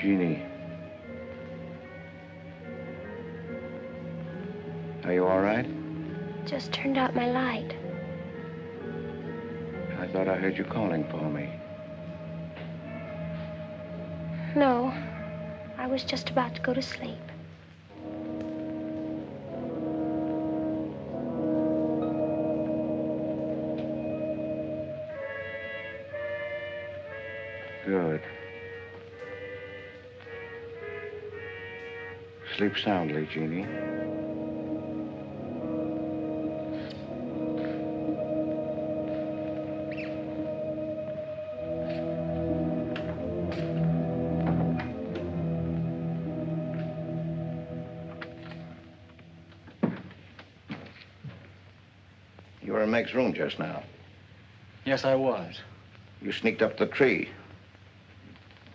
Speaker 9: Jeannie. Are you all right?
Speaker 7: Just turned out my light.
Speaker 9: I thought I heard you calling for me.
Speaker 7: No, I was just about to go to sleep.
Speaker 9: Good. Sleep soundly, Jeannie. You were in Meg's room just now.
Speaker 6: Yes, I was.
Speaker 9: You sneaked up the tree.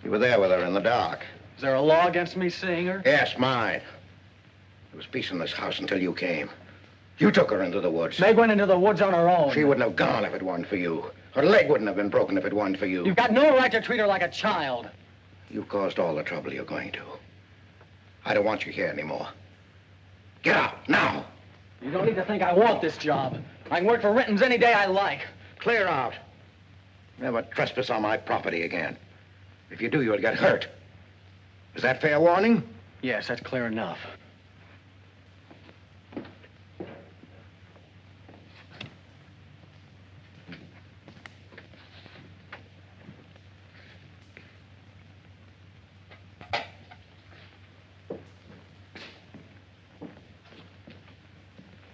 Speaker 9: You were there with her in the dark.
Speaker 6: Is there a law against me seeing her?
Speaker 9: Yes, mine. There was peace in this house until you came. You took her into the woods.
Speaker 6: Meg went into the woods on her own.
Speaker 9: She wouldn't have gone if it weren't for you. Her leg wouldn't have been broken if it weren't for you.
Speaker 6: You've got no right to treat her like a child.
Speaker 9: You caused all the trouble you're going to. I don't want you here anymore. Get out, now!
Speaker 6: You don't need to think I want this job. I can work for Rittons any day I like.
Speaker 9: Clear out. Never trespass on my property again. If you do, you'll get hurt. Is that fair warning?
Speaker 6: Yes, that's clear enough.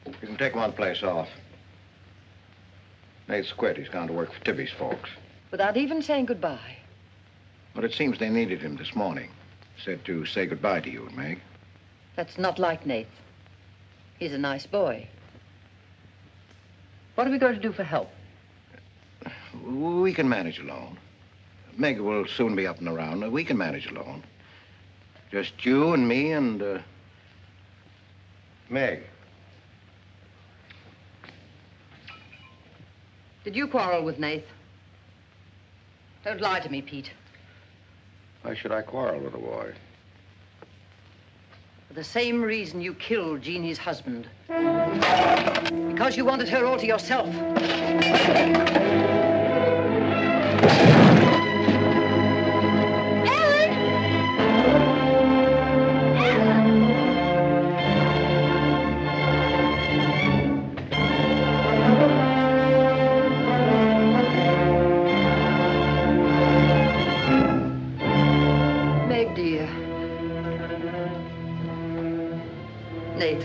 Speaker 9: You can take one place off. Nate's quit. He's gone to work for Tibby's folks.
Speaker 11: Without even saying goodbye.
Speaker 9: But it seems they needed him this morning. Said to say goodbye to you, Meg.
Speaker 11: That's not like Nath. He's a nice boy. What are we going to do for help?
Speaker 9: We can manage alone. Meg will soon be up and around. We can manage alone. Just you and me and, Meg.
Speaker 11: Did you quarrel with Nath? Don't lie to me, Pete.
Speaker 9: Why should I quarrel with a boy?
Speaker 11: For the same reason you killed Jeannie's husband. Because you wanted her all to yourself.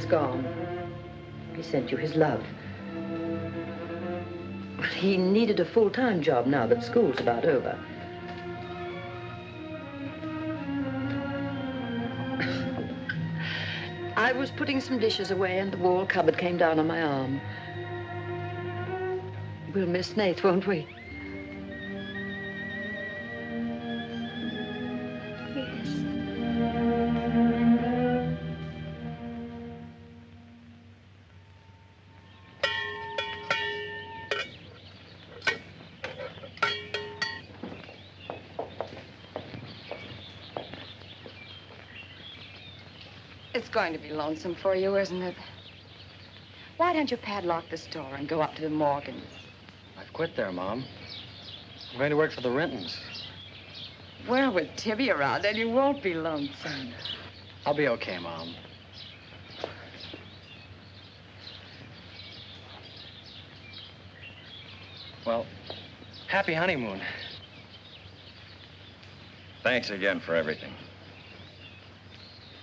Speaker 11: gone. He sent you his love. But he needed a full-time job now that school's about over. I was putting some dishes away and the wall cupboard came down on my arm. We'll miss Nath, won't we?
Speaker 7: Yes.
Speaker 8: It's going to be lonesome for you, isn't it? Why don't you padlock this door and go up to the Morgans?
Speaker 6: I've quit there, Mom. I'm going to work for the Rentons.
Speaker 8: Well, with Tibby around, then you won't be lonesome.
Speaker 6: I'll be okay, Mom. Well, happy honeymoon.
Speaker 3: Thanks again for everything.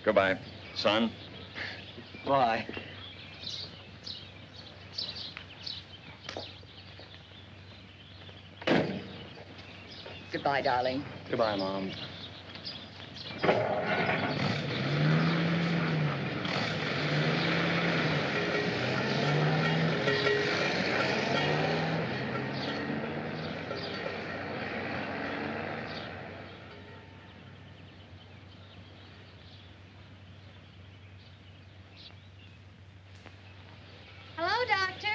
Speaker 3: Goodbye, son.
Speaker 6: Bye.
Speaker 8: Goodbye, darling.
Speaker 6: Goodbye, Mom.
Speaker 7: Hello, Doctor.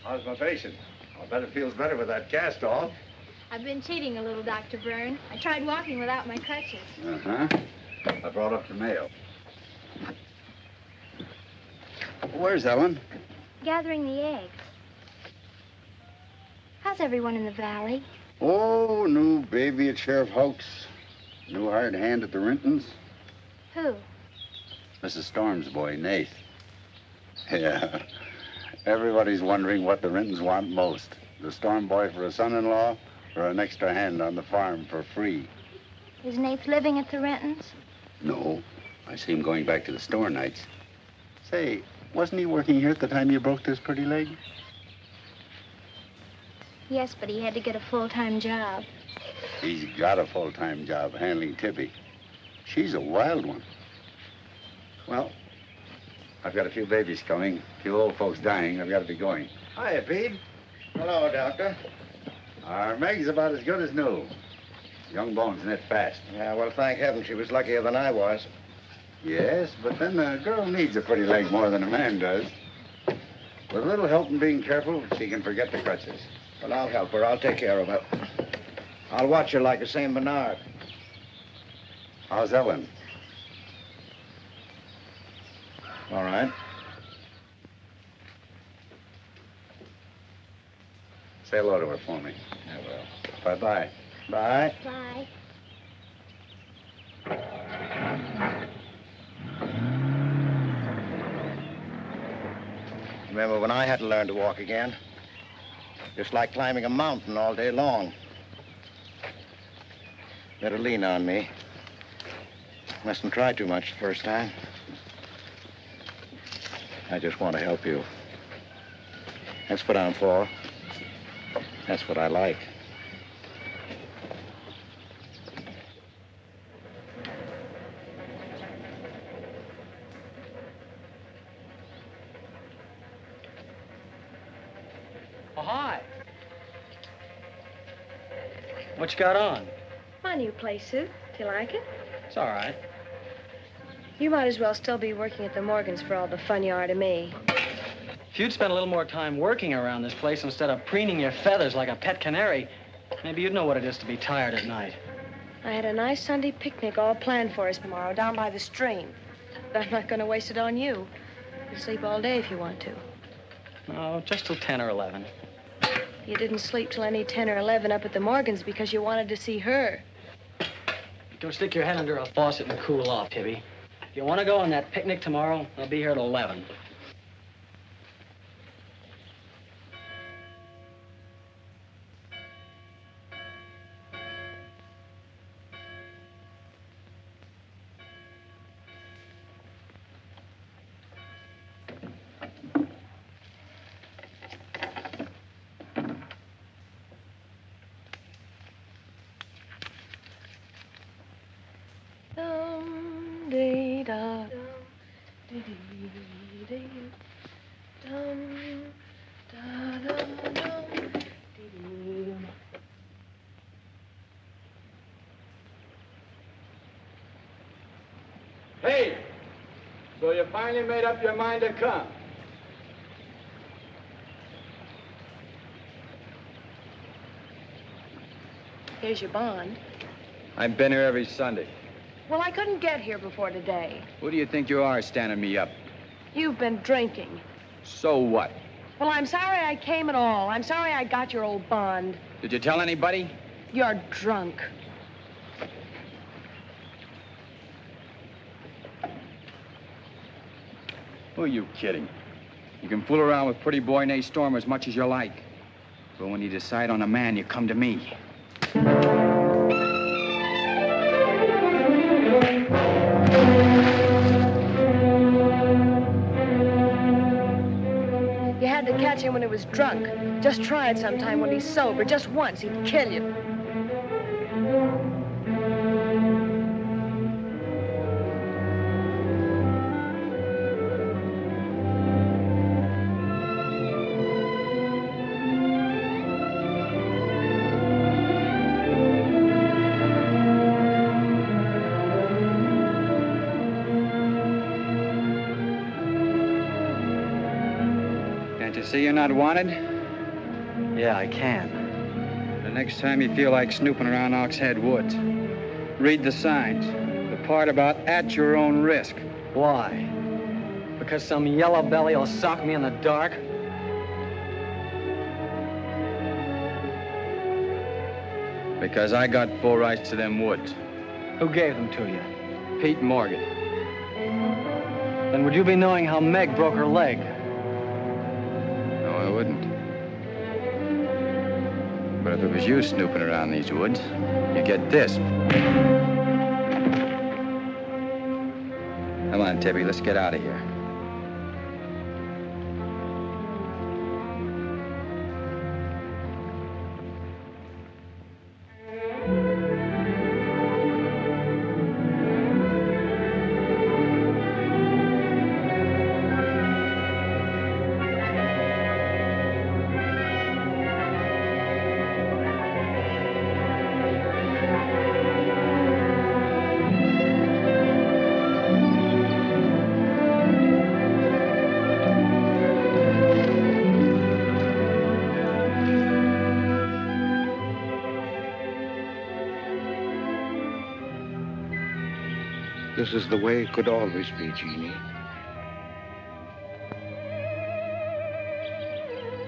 Speaker 1: How's my patient? I bet it feels better with that cast off.
Speaker 7: I've been cheating a little, Dr. Byrne. I tried walking without my crutches.
Speaker 1: Uh-huh. I brought up the mail. Where's Ellen?
Speaker 7: Gathering the eggs. How's everyone in the valley?
Speaker 12: Oh, new baby at Sheriff Hoke's. New hired hand at the Rentons.
Speaker 7: Who?
Speaker 12: Mrs. Storm's boy, Nath. Yeah. Everybody's wondering what the Rentons want most. The Storm boy for a son-in-law or an extra hand on the farm for free.
Speaker 7: Is Nath living at the Rentons?
Speaker 12: No. I see him going back to the store nights. Say, wasn't he working here at the time you broke this pretty leg?
Speaker 7: Yes, but he had to get a full-time job.
Speaker 12: He's got a full-time job handling Tibby. She's a wild one. Well, I've got a few babies coming, a few old folks dying. I've got to be going.
Speaker 1: Hiya, Pete. Hello, Doctor.
Speaker 12: Our Meg's about as good as new. Young bones knit fast.
Speaker 1: Yeah, well, thank heaven she was luckier than I was.
Speaker 12: Yes, but then a girl needs a pretty leg more than a man does. With a little help and being careful, she can forget the crutches.
Speaker 1: Well, I'll help her. I'll take care of her. I'll watch her like a St. Bernard.
Speaker 12: How's Ellen?
Speaker 1: All right.
Speaker 12: Say hello to her for me.
Speaker 1: I will.
Speaker 12: Bye-bye.
Speaker 1: Bye.
Speaker 7: Bye.
Speaker 1: Remember when I had to learn to walk again? Just like climbing a mountain all day long. Better lean on me. Mustn't try too much the first time. I just want to help you. That's what I'm for. That's what I like.
Speaker 6: Oh, hi. What you got on?
Speaker 2: My new play suit. Do you like it?
Speaker 6: It's all right.
Speaker 2: You might as well still be working at the Morgans for all the fun you are to me.
Speaker 6: If you'd spent a little more time working around this place instead of preening your feathers like a pet canary, maybe you'd know what it is to be tired at night.
Speaker 2: I had a nice Sunday picnic all planned for us tomorrow down by the stream. But I'm not going to waste it on you. You'll sleep all day if you want to.
Speaker 6: No, just till 10 or 11.
Speaker 2: You didn't sleep till any 10 or 11 up at the Morgans because you wanted to see her.
Speaker 6: Go stick your head under a faucet and cool off, Tibby. If you want to go on that picnic tomorrow, I'll be here at 11.
Speaker 3: Hey, so you finally made up your mind to come?
Speaker 2: Here's your bond.
Speaker 3: I've been here every Sunday.
Speaker 2: Well, I couldn't get here before today.
Speaker 3: Who do you think you are standing me up?
Speaker 2: You've been drinking.
Speaker 3: So what?
Speaker 2: Well, I'm sorry I came at all. I'm sorry I got your old bond.
Speaker 3: Did you tell anybody?
Speaker 2: You're drunk.
Speaker 3: Who are you kidding? You can fool around with pretty boy Nate Storm as much as you like. But when you decide on a man, you come to me.
Speaker 2: You had to catch him when he was drunk. Just try it sometime when he's sober. Just once, he'd kill you.
Speaker 3: See you're not wanted?
Speaker 6: Yeah, I can.
Speaker 3: The next time you feel like snooping around Ox Head Woods, read the signs. The part about at your own risk.
Speaker 6: Why? Because some yellow belly will sock me in the dark?
Speaker 3: Because I got full rights to them woods.
Speaker 6: Who gave them to you?
Speaker 3: Pete Morgan.
Speaker 6: Then would you be knowing how Meg broke her leg?
Speaker 3: No, I wouldn't. But if it was you snooping around these woods, you get this. Come on, Tippy, let's get out of here.
Speaker 9: This is the way it could always be, Jeannie.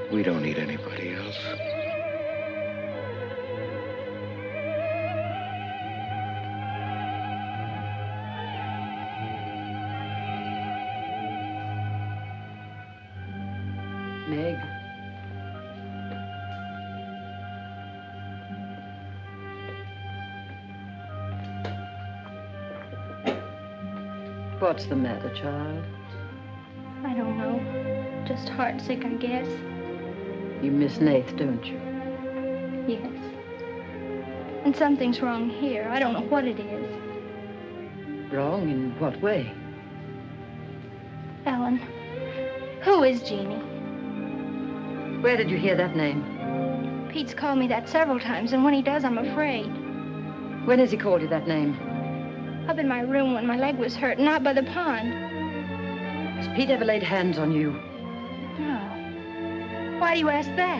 Speaker 9: We don't need anybody else.
Speaker 10: Meg. What's the matter, child?
Speaker 7: I don't know. Just heartsick, I guess.
Speaker 10: You miss Nath, don't you?
Speaker 7: Yes. And something's wrong here. I don't know what it is.
Speaker 10: Wrong in what way?
Speaker 7: Ellen, who is Jeannie?
Speaker 10: Where did you hear that name?
Speaker 7: Pete's called me that several times, and when he does, I'm afraid.
Speaker 10: When has he called you that name?
Speaker 7: Up in my room when my leg was hurt, and out by the pond.
Speaker 10: Has Pete ever laid hands on you?
Speaker 7: No. Why do you ask that?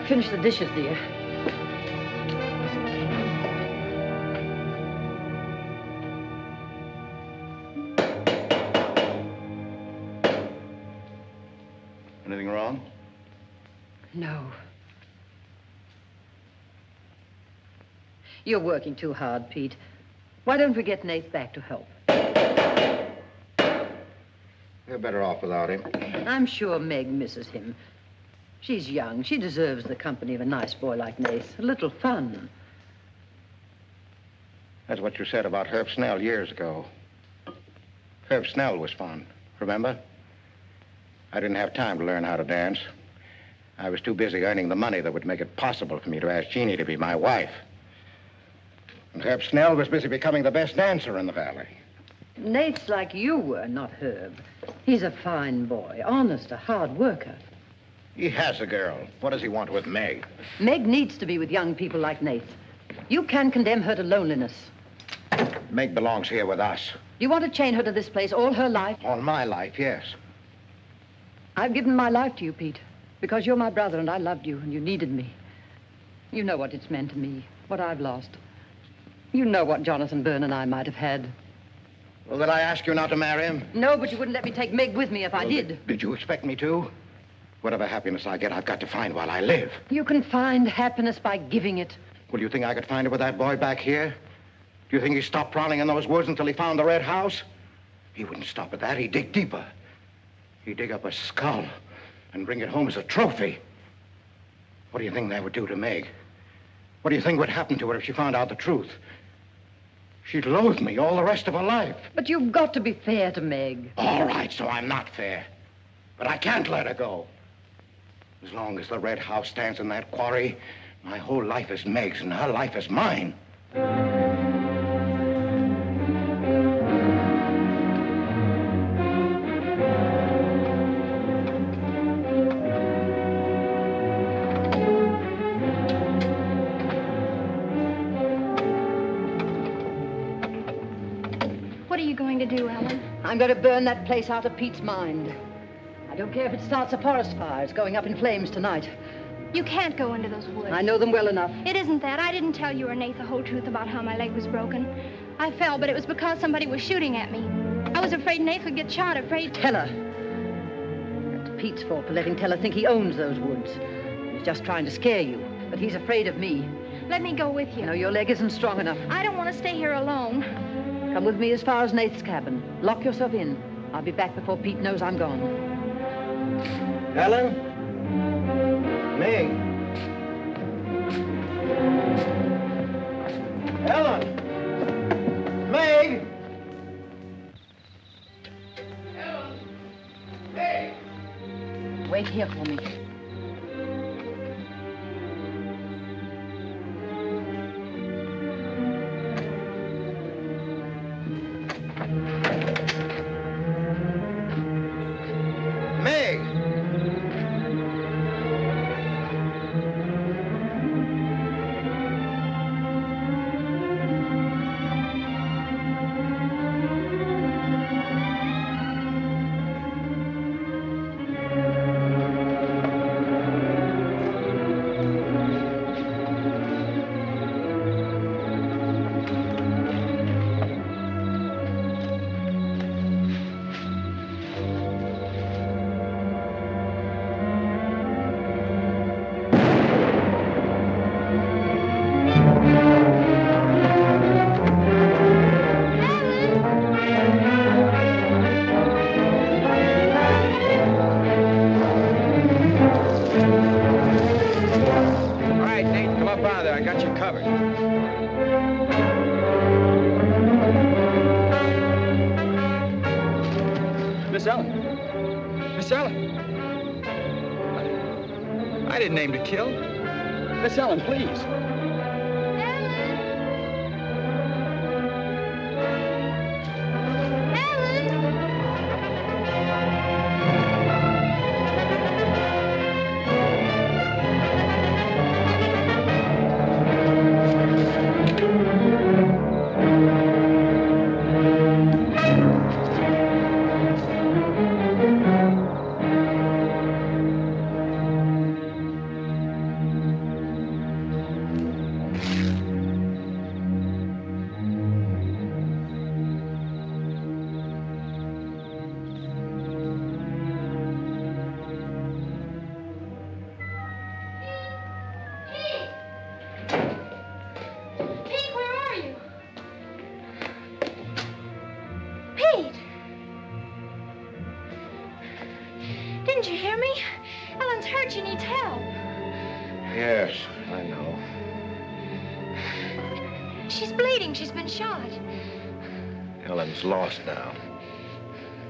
Speaker 10: Finish the dishes, dear.
Speaker 1: Anything wrong?
Speaker 10: No. You're working too hard, Pete. Why don't we get Nath back to help?
Speaker 9: You're better off without him.
Speaker 10: I'm sure Meg misses him. She's young. She deserves the company of a nice boy like Nath. A little fun.
Speaker 9: That's what you said about Herb Snell years ago. Herb Snell was fun, remember? I didn't have time to learn how to dance. I was too busy earning the money that would make it possible for me to ask Jeannie to be my wife. And Herb Snell was busy becoming the best dancer in the valley.
Speaker 10: Nate's like you were, not Herb. He's a fine boy, honest, a hard worker.
Speaker 9: He has a girl. What does he want with Meg?
Speaker 10: Meg needs to be with young people like Nate. You can condemn her to loneliness.
Speaker 9: Meg belongs here with us.
Speaker 10: You want to chain her to this place all her life?
Speaker 9: All my life, yes.
Speaker 10: I've given my life to you, Pete, because you're my brother and I loved you and you needed me. You know what it's meant to me, what I've lost. You know what Jonathan Byrne and I might have had.
Speaker 9: Well, did I ask you not to marry him?
Speaker 10: No, but you wouldn't let me take Meg with me if I did.
Speaker 9: Did you expect me to? Whatever happiness I get, I've got to find while I live.
Speaker 10: You can find happiness by giving it.
Speaker 9: Well, you think I could find it with that boy back here? Do you think he stopped prowling in those woods until he found the red house? He wouldn't stop at that. He'd dig deeper. He'd dig up a skull and bring it home as a trophy. What do you think that would do to Meg? What do you think would happen to her if she found out the truth? She'd loathe me all the rest of her life.
Speaker 10: But you've got to be fair to Meg.
Speaker 9: All right, so I'm not fair. But I can't let her go. As long as the red house stands in that quarry, my whole life is Meg's and her life is mine.
Speaker 7: What are you going to do, Ellen?
Speaker 10: I'm going to burn that place out of Pete's mind. I don't care if it starts a forest fire. It's going up in flames tonight.
Speaker 7: You can't go into those woods.
Speaker 10: I know them well enough.
Speaker 7: It isn't that. I didn't tell you or Nate the whole truth about how my leg was broken. I fell, but it was because somebody was shooting at me. I was afraid Nate would get shot, afraid...
Speaker 10: Teller. That's Pete's fault for letting Teller think he owns those woods. He's just trying to scare you, but he's afraid of me.
Speaker 7: Let me go with you.
Speaker 10: No, your leg isn't strong enough.
Speaker 7: I don't want to stay here alone.
Speaker 10: Come with me as far as Nate's cabin. Lock yourself in. I'll be back before Pete knows I'm gone.
Speaker 9: Ellen? Meg? Ellen? Meg?
Speaker 10: Ellen? Meg? Wait here for me.
Speaker 3: Miss Ellen. Miss Ellen. I didn't aim to kill. Miss Ellen, please.
Speaker 7: Didn't you hear me? Ellen's hurt. She needs help.
Speaker 9: Yes, I know.
Speaker 7: She's bleeding. She's been shot.
Speaker 9: Ellen's lost now.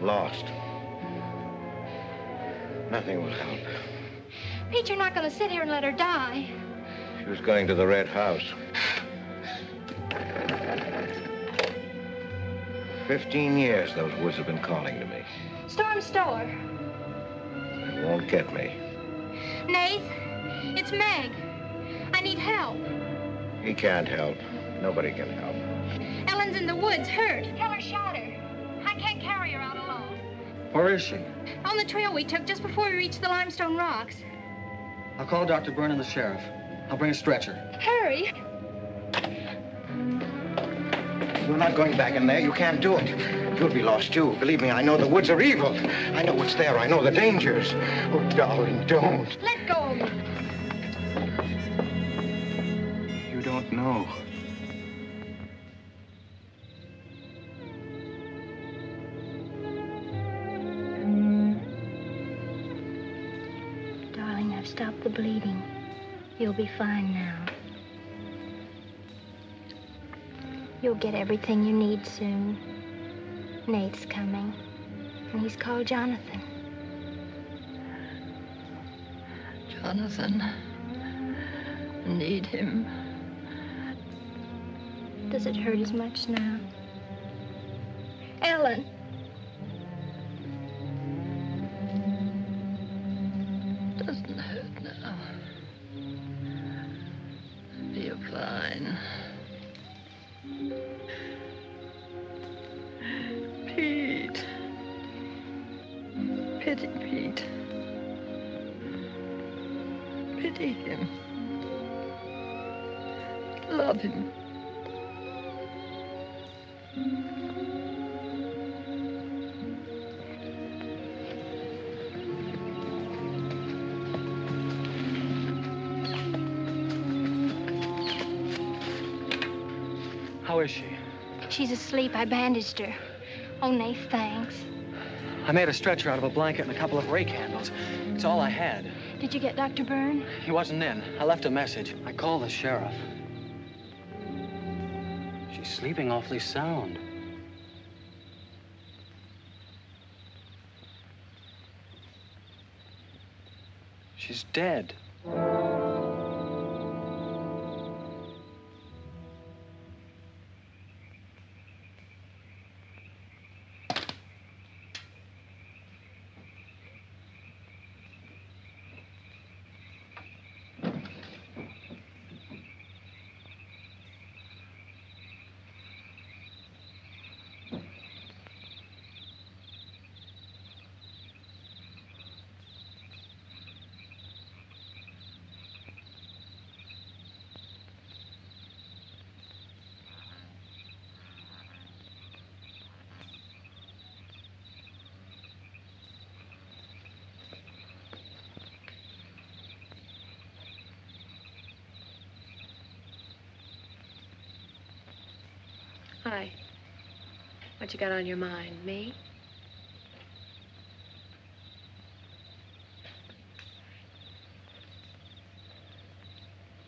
Speaker 9: Lost. Nothing will help.
Speaker 7: Pete, you're not going to sit here and let her die.
Speaker 9: She was going to the red house. 15 years those woods have been calling to me.
Speaker 7: Storm Store.
Speaker 9: They won't get me.
Speaker 7: Nath, it's Meg. I need help.
Speaker 9: He can't help. Nobody can help.
Speaker 7: Ellen's in the woods, hurt. Tell her shot her. I can't carry her out alone.
Speaker 6: Where is she?
Speaker 7: On the trail we took just before we reached the limestone rocks.
Speaker 6: I'll call Dr. Byrne and the sheriff. I'll bring a stretcher.
Speaker 7: Hurry.
Speaker 9: You're not going back in there. You can't do it. You'll be lost, too. Believe me, I know the woods are evil. I know what's there. I know the dangers. Oh, darling, don't.
Speaker 7: Let go of me.
Speaker 9: You don't know.
Speaker 7: Darling, I've stopped the bleeding. You'll be fine now. You'll get everything you need soon. Nate's coming, and he's called Jonathan.
Speaker 10: Jonathan, I need him.
Speaker 7: Does it hurt as much now? Ellen.
Speaker 10: Doesn't hurt now. You're fine. Pete. Pity Pete. Pity him. Love him.
Speaker 6: How is she?
Speaker 7: She's asleep. I bandaged her. Oh, Nath, thanks.
Speaker 6: I made a stretcher out of a blanket and a couple of rake handles. It's all I had.
Speaker 7: Did you get Dr. Byrne?
Speaker 6: He wasn't in. I left a message. I called the sheriff. She's sleeping awfully sound. She's dead.
Speaker 2: Hi. What you got on your mind? Me?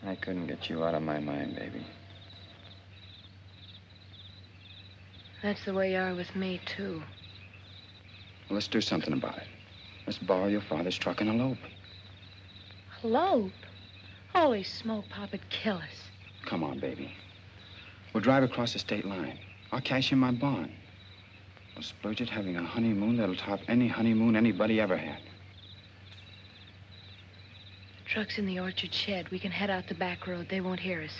Speaker 3: I couldn't get you out of my mind, baby.
Speaker 2: That's the way you are with me, too.
Speaker 3: Well, let's do something about it. Let's borrow your father's truck and elope.
Speaker 2: Elope? Holy smoke, Pop, it'd kill us.
Speaker 3: Come on, baby. We'll drive across the state line. I'll cash in my bond. We'll splurge it having a honeymoon that'll top any honeymoon anybody ever had.
Speaker 2: The truck's in the orchard shed. We can head out the back road. They won't hear us.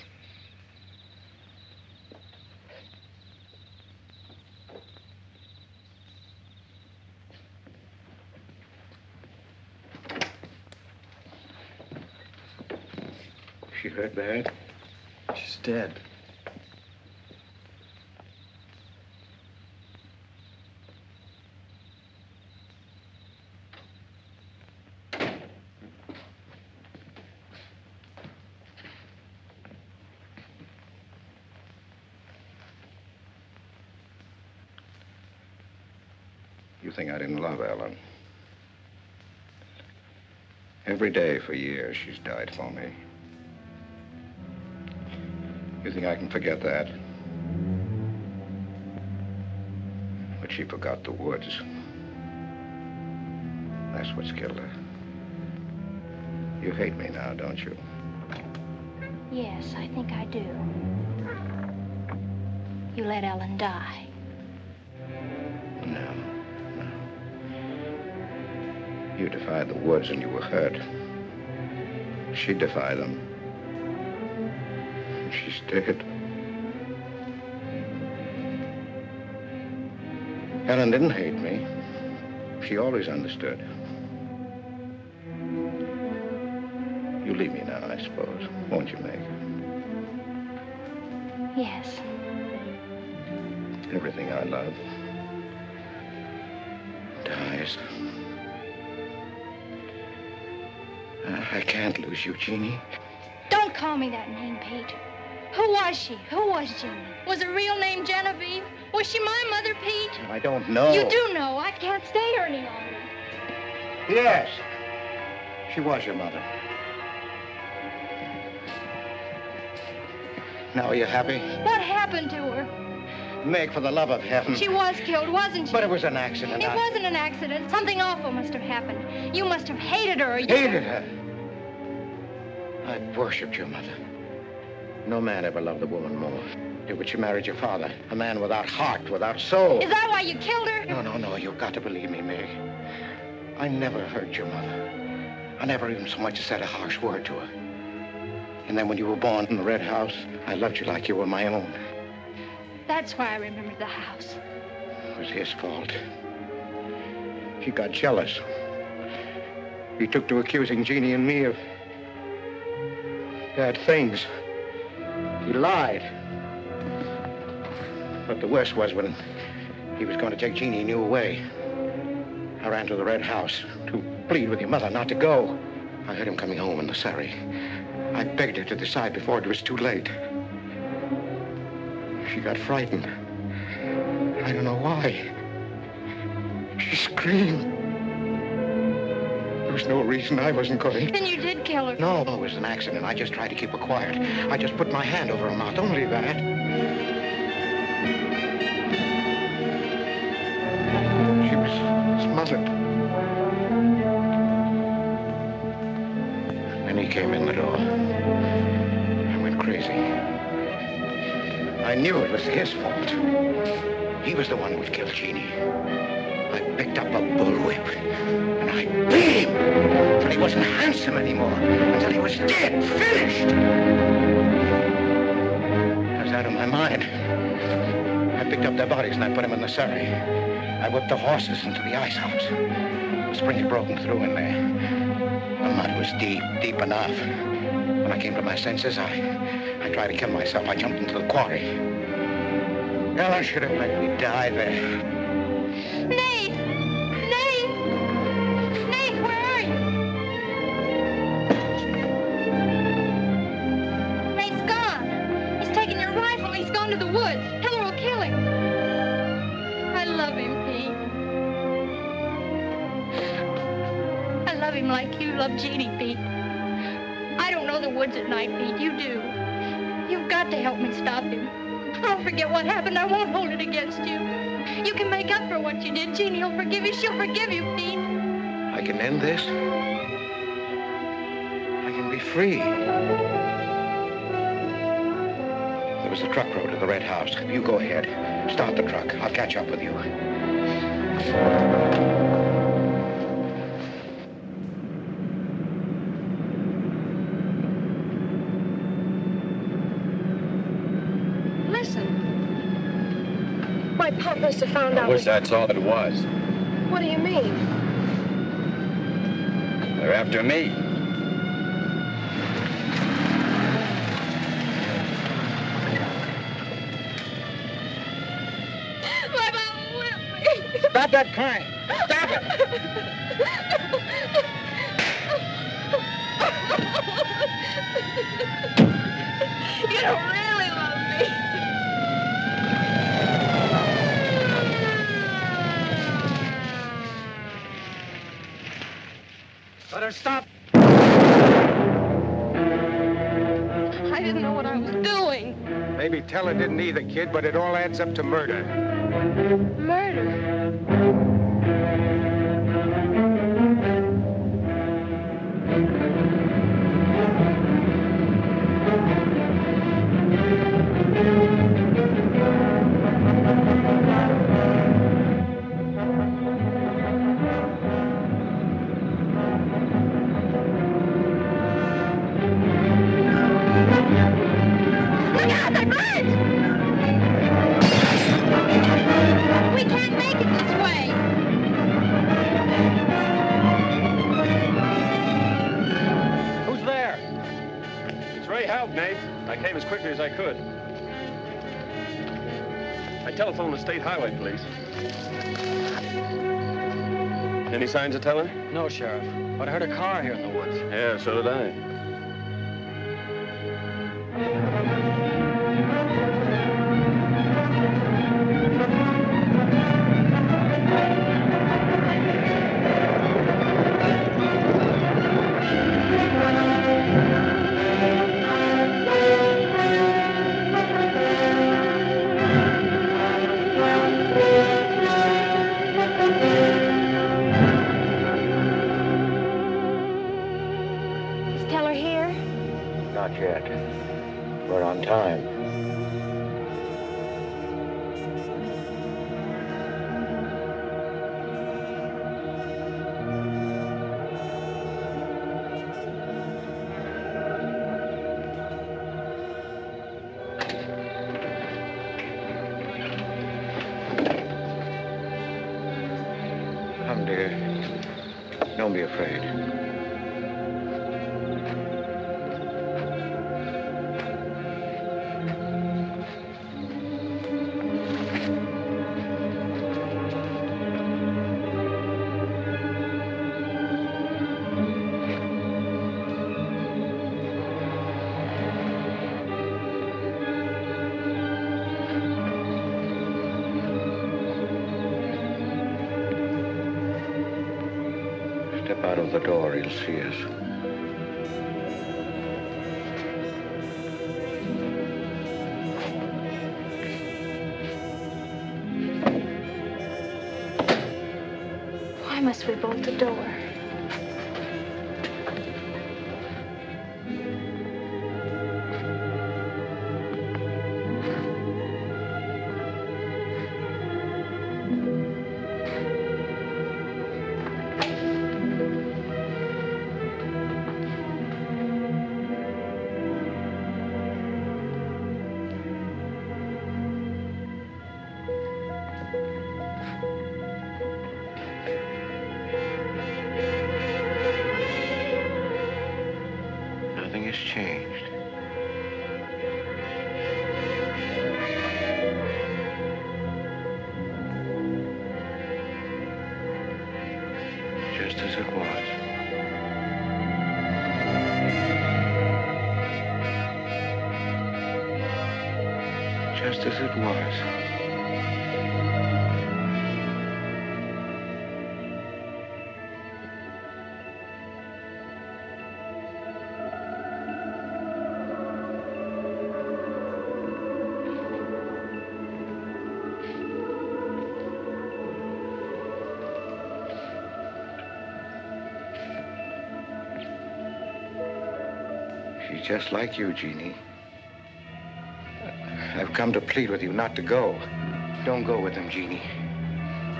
Speaker 9: She hurt bad?
Speaker 6: She's dead.
Speaker 9: You think I didn't love Ellen? Every day for years, she's died for me. You think I can forget that? But she forgot the woods. That's what's killed her. You hate me now, don't you?
Speaker 7: Yes, I think I do. you let Ellen die.
Speaker 9: No. You defied the woods and you were hurt. She defied them. She's dead. Ellen didn't hate me. She always understood. You leave me now, I suppose. Won't you, Meg?
Speaker 7: Yes.
Speaker 9: Everything I love dies. I can't lose you, Jeannie.
Speaker 7: Don't call me that name, Pete. Who was she? Who was Jeannie? Was her real name Genevieve? Was she my mother, Pete?
Speaker 9: I don't know.
Speaker 7: You do know. I can't stay here any longer.
Speaker 9: Yes. She was your mother. Now, are you happy?
Speaker 7: What happened to her?
Speaker 9: Meg, for the love of heaven.
Speaker 7: She was killed, wasn't she?
Speaker 9: But it was an accident.
Speaker 7: It wasn't an accident. Something awful must have happened. You must have hated her.
Speaker 9: Hated her? I worshipped your mother. No man ever loved a woman more. But she married your father, a man without heart, without soul.
Speaker 7: Is that why you killed her?
Speaker 9: No. You've got to believe me, Meg. I never hurt your mother. I never even so much as said a harsh word to her. And then when you were born in the red house, I loved you like you were my own.
Speaker 7: That's why I remembered the house.
Speaker 9: It was his fault. He got jealous. He took to accusing Jeannie and me of bad things. He lied. But the worst was when he was going to take Jeannie and you away. I ran to the red house to plead with your mother not to go. I heard him coming home in the surrey. I begged her to decide before it was too late. She got frightened. I don't know why. She screamed. There was no reason I wasn't going.
Speaker 7: Then you did kill her.
Speaker 9: No, it was an accident. I just tried to keep her quiet. I just put my hand over her mouth, only that. She was smothered. Then he came in the door. I went crazy. I knew it was his fault. He was the one who'd killed Jeannie. I picked up a bullwhip, and I beat him until he wasn't handsome anymore, until he was dead, finished. I was out of my mind. I picked up their bodies and I put them in the surrey. I whipped the horses into the ice house. The spring had broken through in there. The mud was deep, deep enough. When I came to my senses, I tried to kill myself. I jumped into the quarry. Ellen should have let me die there.
Speaker 7: Nate! Nate! Nate, where are you? Nate's gone. He's taken your rifle. He's gone to the woods. Heather will kill him. I love him, Pete. I love him like you love Jeannie, Pete. I don't know the woods at night, Pete. You do. You've got to help me stop him. I'll forget what happened. I won't hold it against you. You can make up for what you did. Jeannie will forgive you. She'll forgive you, Pete.
Speaker 9: I can end this. I can be free. There was a truck road to the red house. You go ahead. Start the truck. I'll catch up with you.
Speaker 2: My pop must have found out.
Speaker 13: I wish that's all it was.
Speaker 2: What do you mean?
Speaker 13: They're after me.
Speaker 7: My mama whipped me.
Speaker 9: Stop that crying. Stop it.
Speaker 7: You don't really love me.
Speaker 3: Let her stop.
Speaker 2: I didn't know what I was doing.
Speaker 3: Maybe Teller didn't either, kid, but it all adds up to murder.
Speaker 2: Murder?
Speaker 14: I came as quickly as I could. I telephoned the state highway police. Any signs of telling?
Speaker 6: No, Sheriff. But I heard a car here in the woods.
Speaker 14: Yeah, so did I.
Speaker 9: Not yet. We're on time. Come, dear. Don't be afraid. Step out of the door, he'll see us.
Speaker 7: Why must we bolt the door? Nothing has changed. Just as it was. Just as it was. She's just like you, Jeannie. I've come to plead with you not to go. Don't go with him, Jeannie.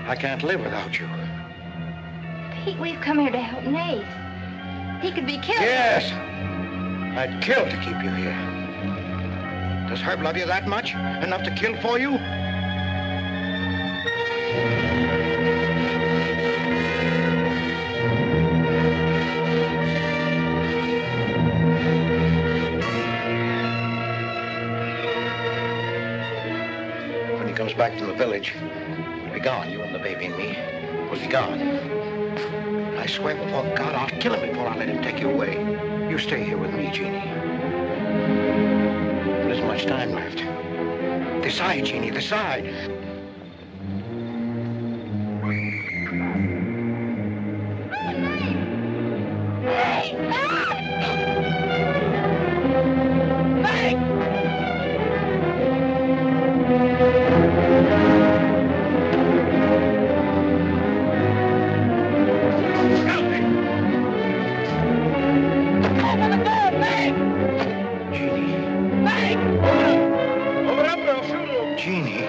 Speaker 7: I can't live without you. Pete, we've come here to help Nate. He could be killed.
Speaker 9: Yes! I'd kill to keep you here. Does Herb love you that much? Enough to kill for you? When he comes back from the village, we'll be gone. You and the baby and me. We'll be gone. I swear before God, I'll kill him before I let him take you away. You stay here with me, Jeannie. There isn't much time left. Decide, Jeannie, decide. Jeannie.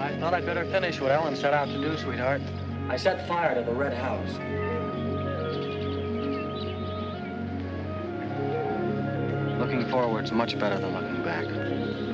Speaker 6: I thought I'd better finish what Ellen set out to do, sweetheart. I set fire to the red house. Looking forward's much better than looking back.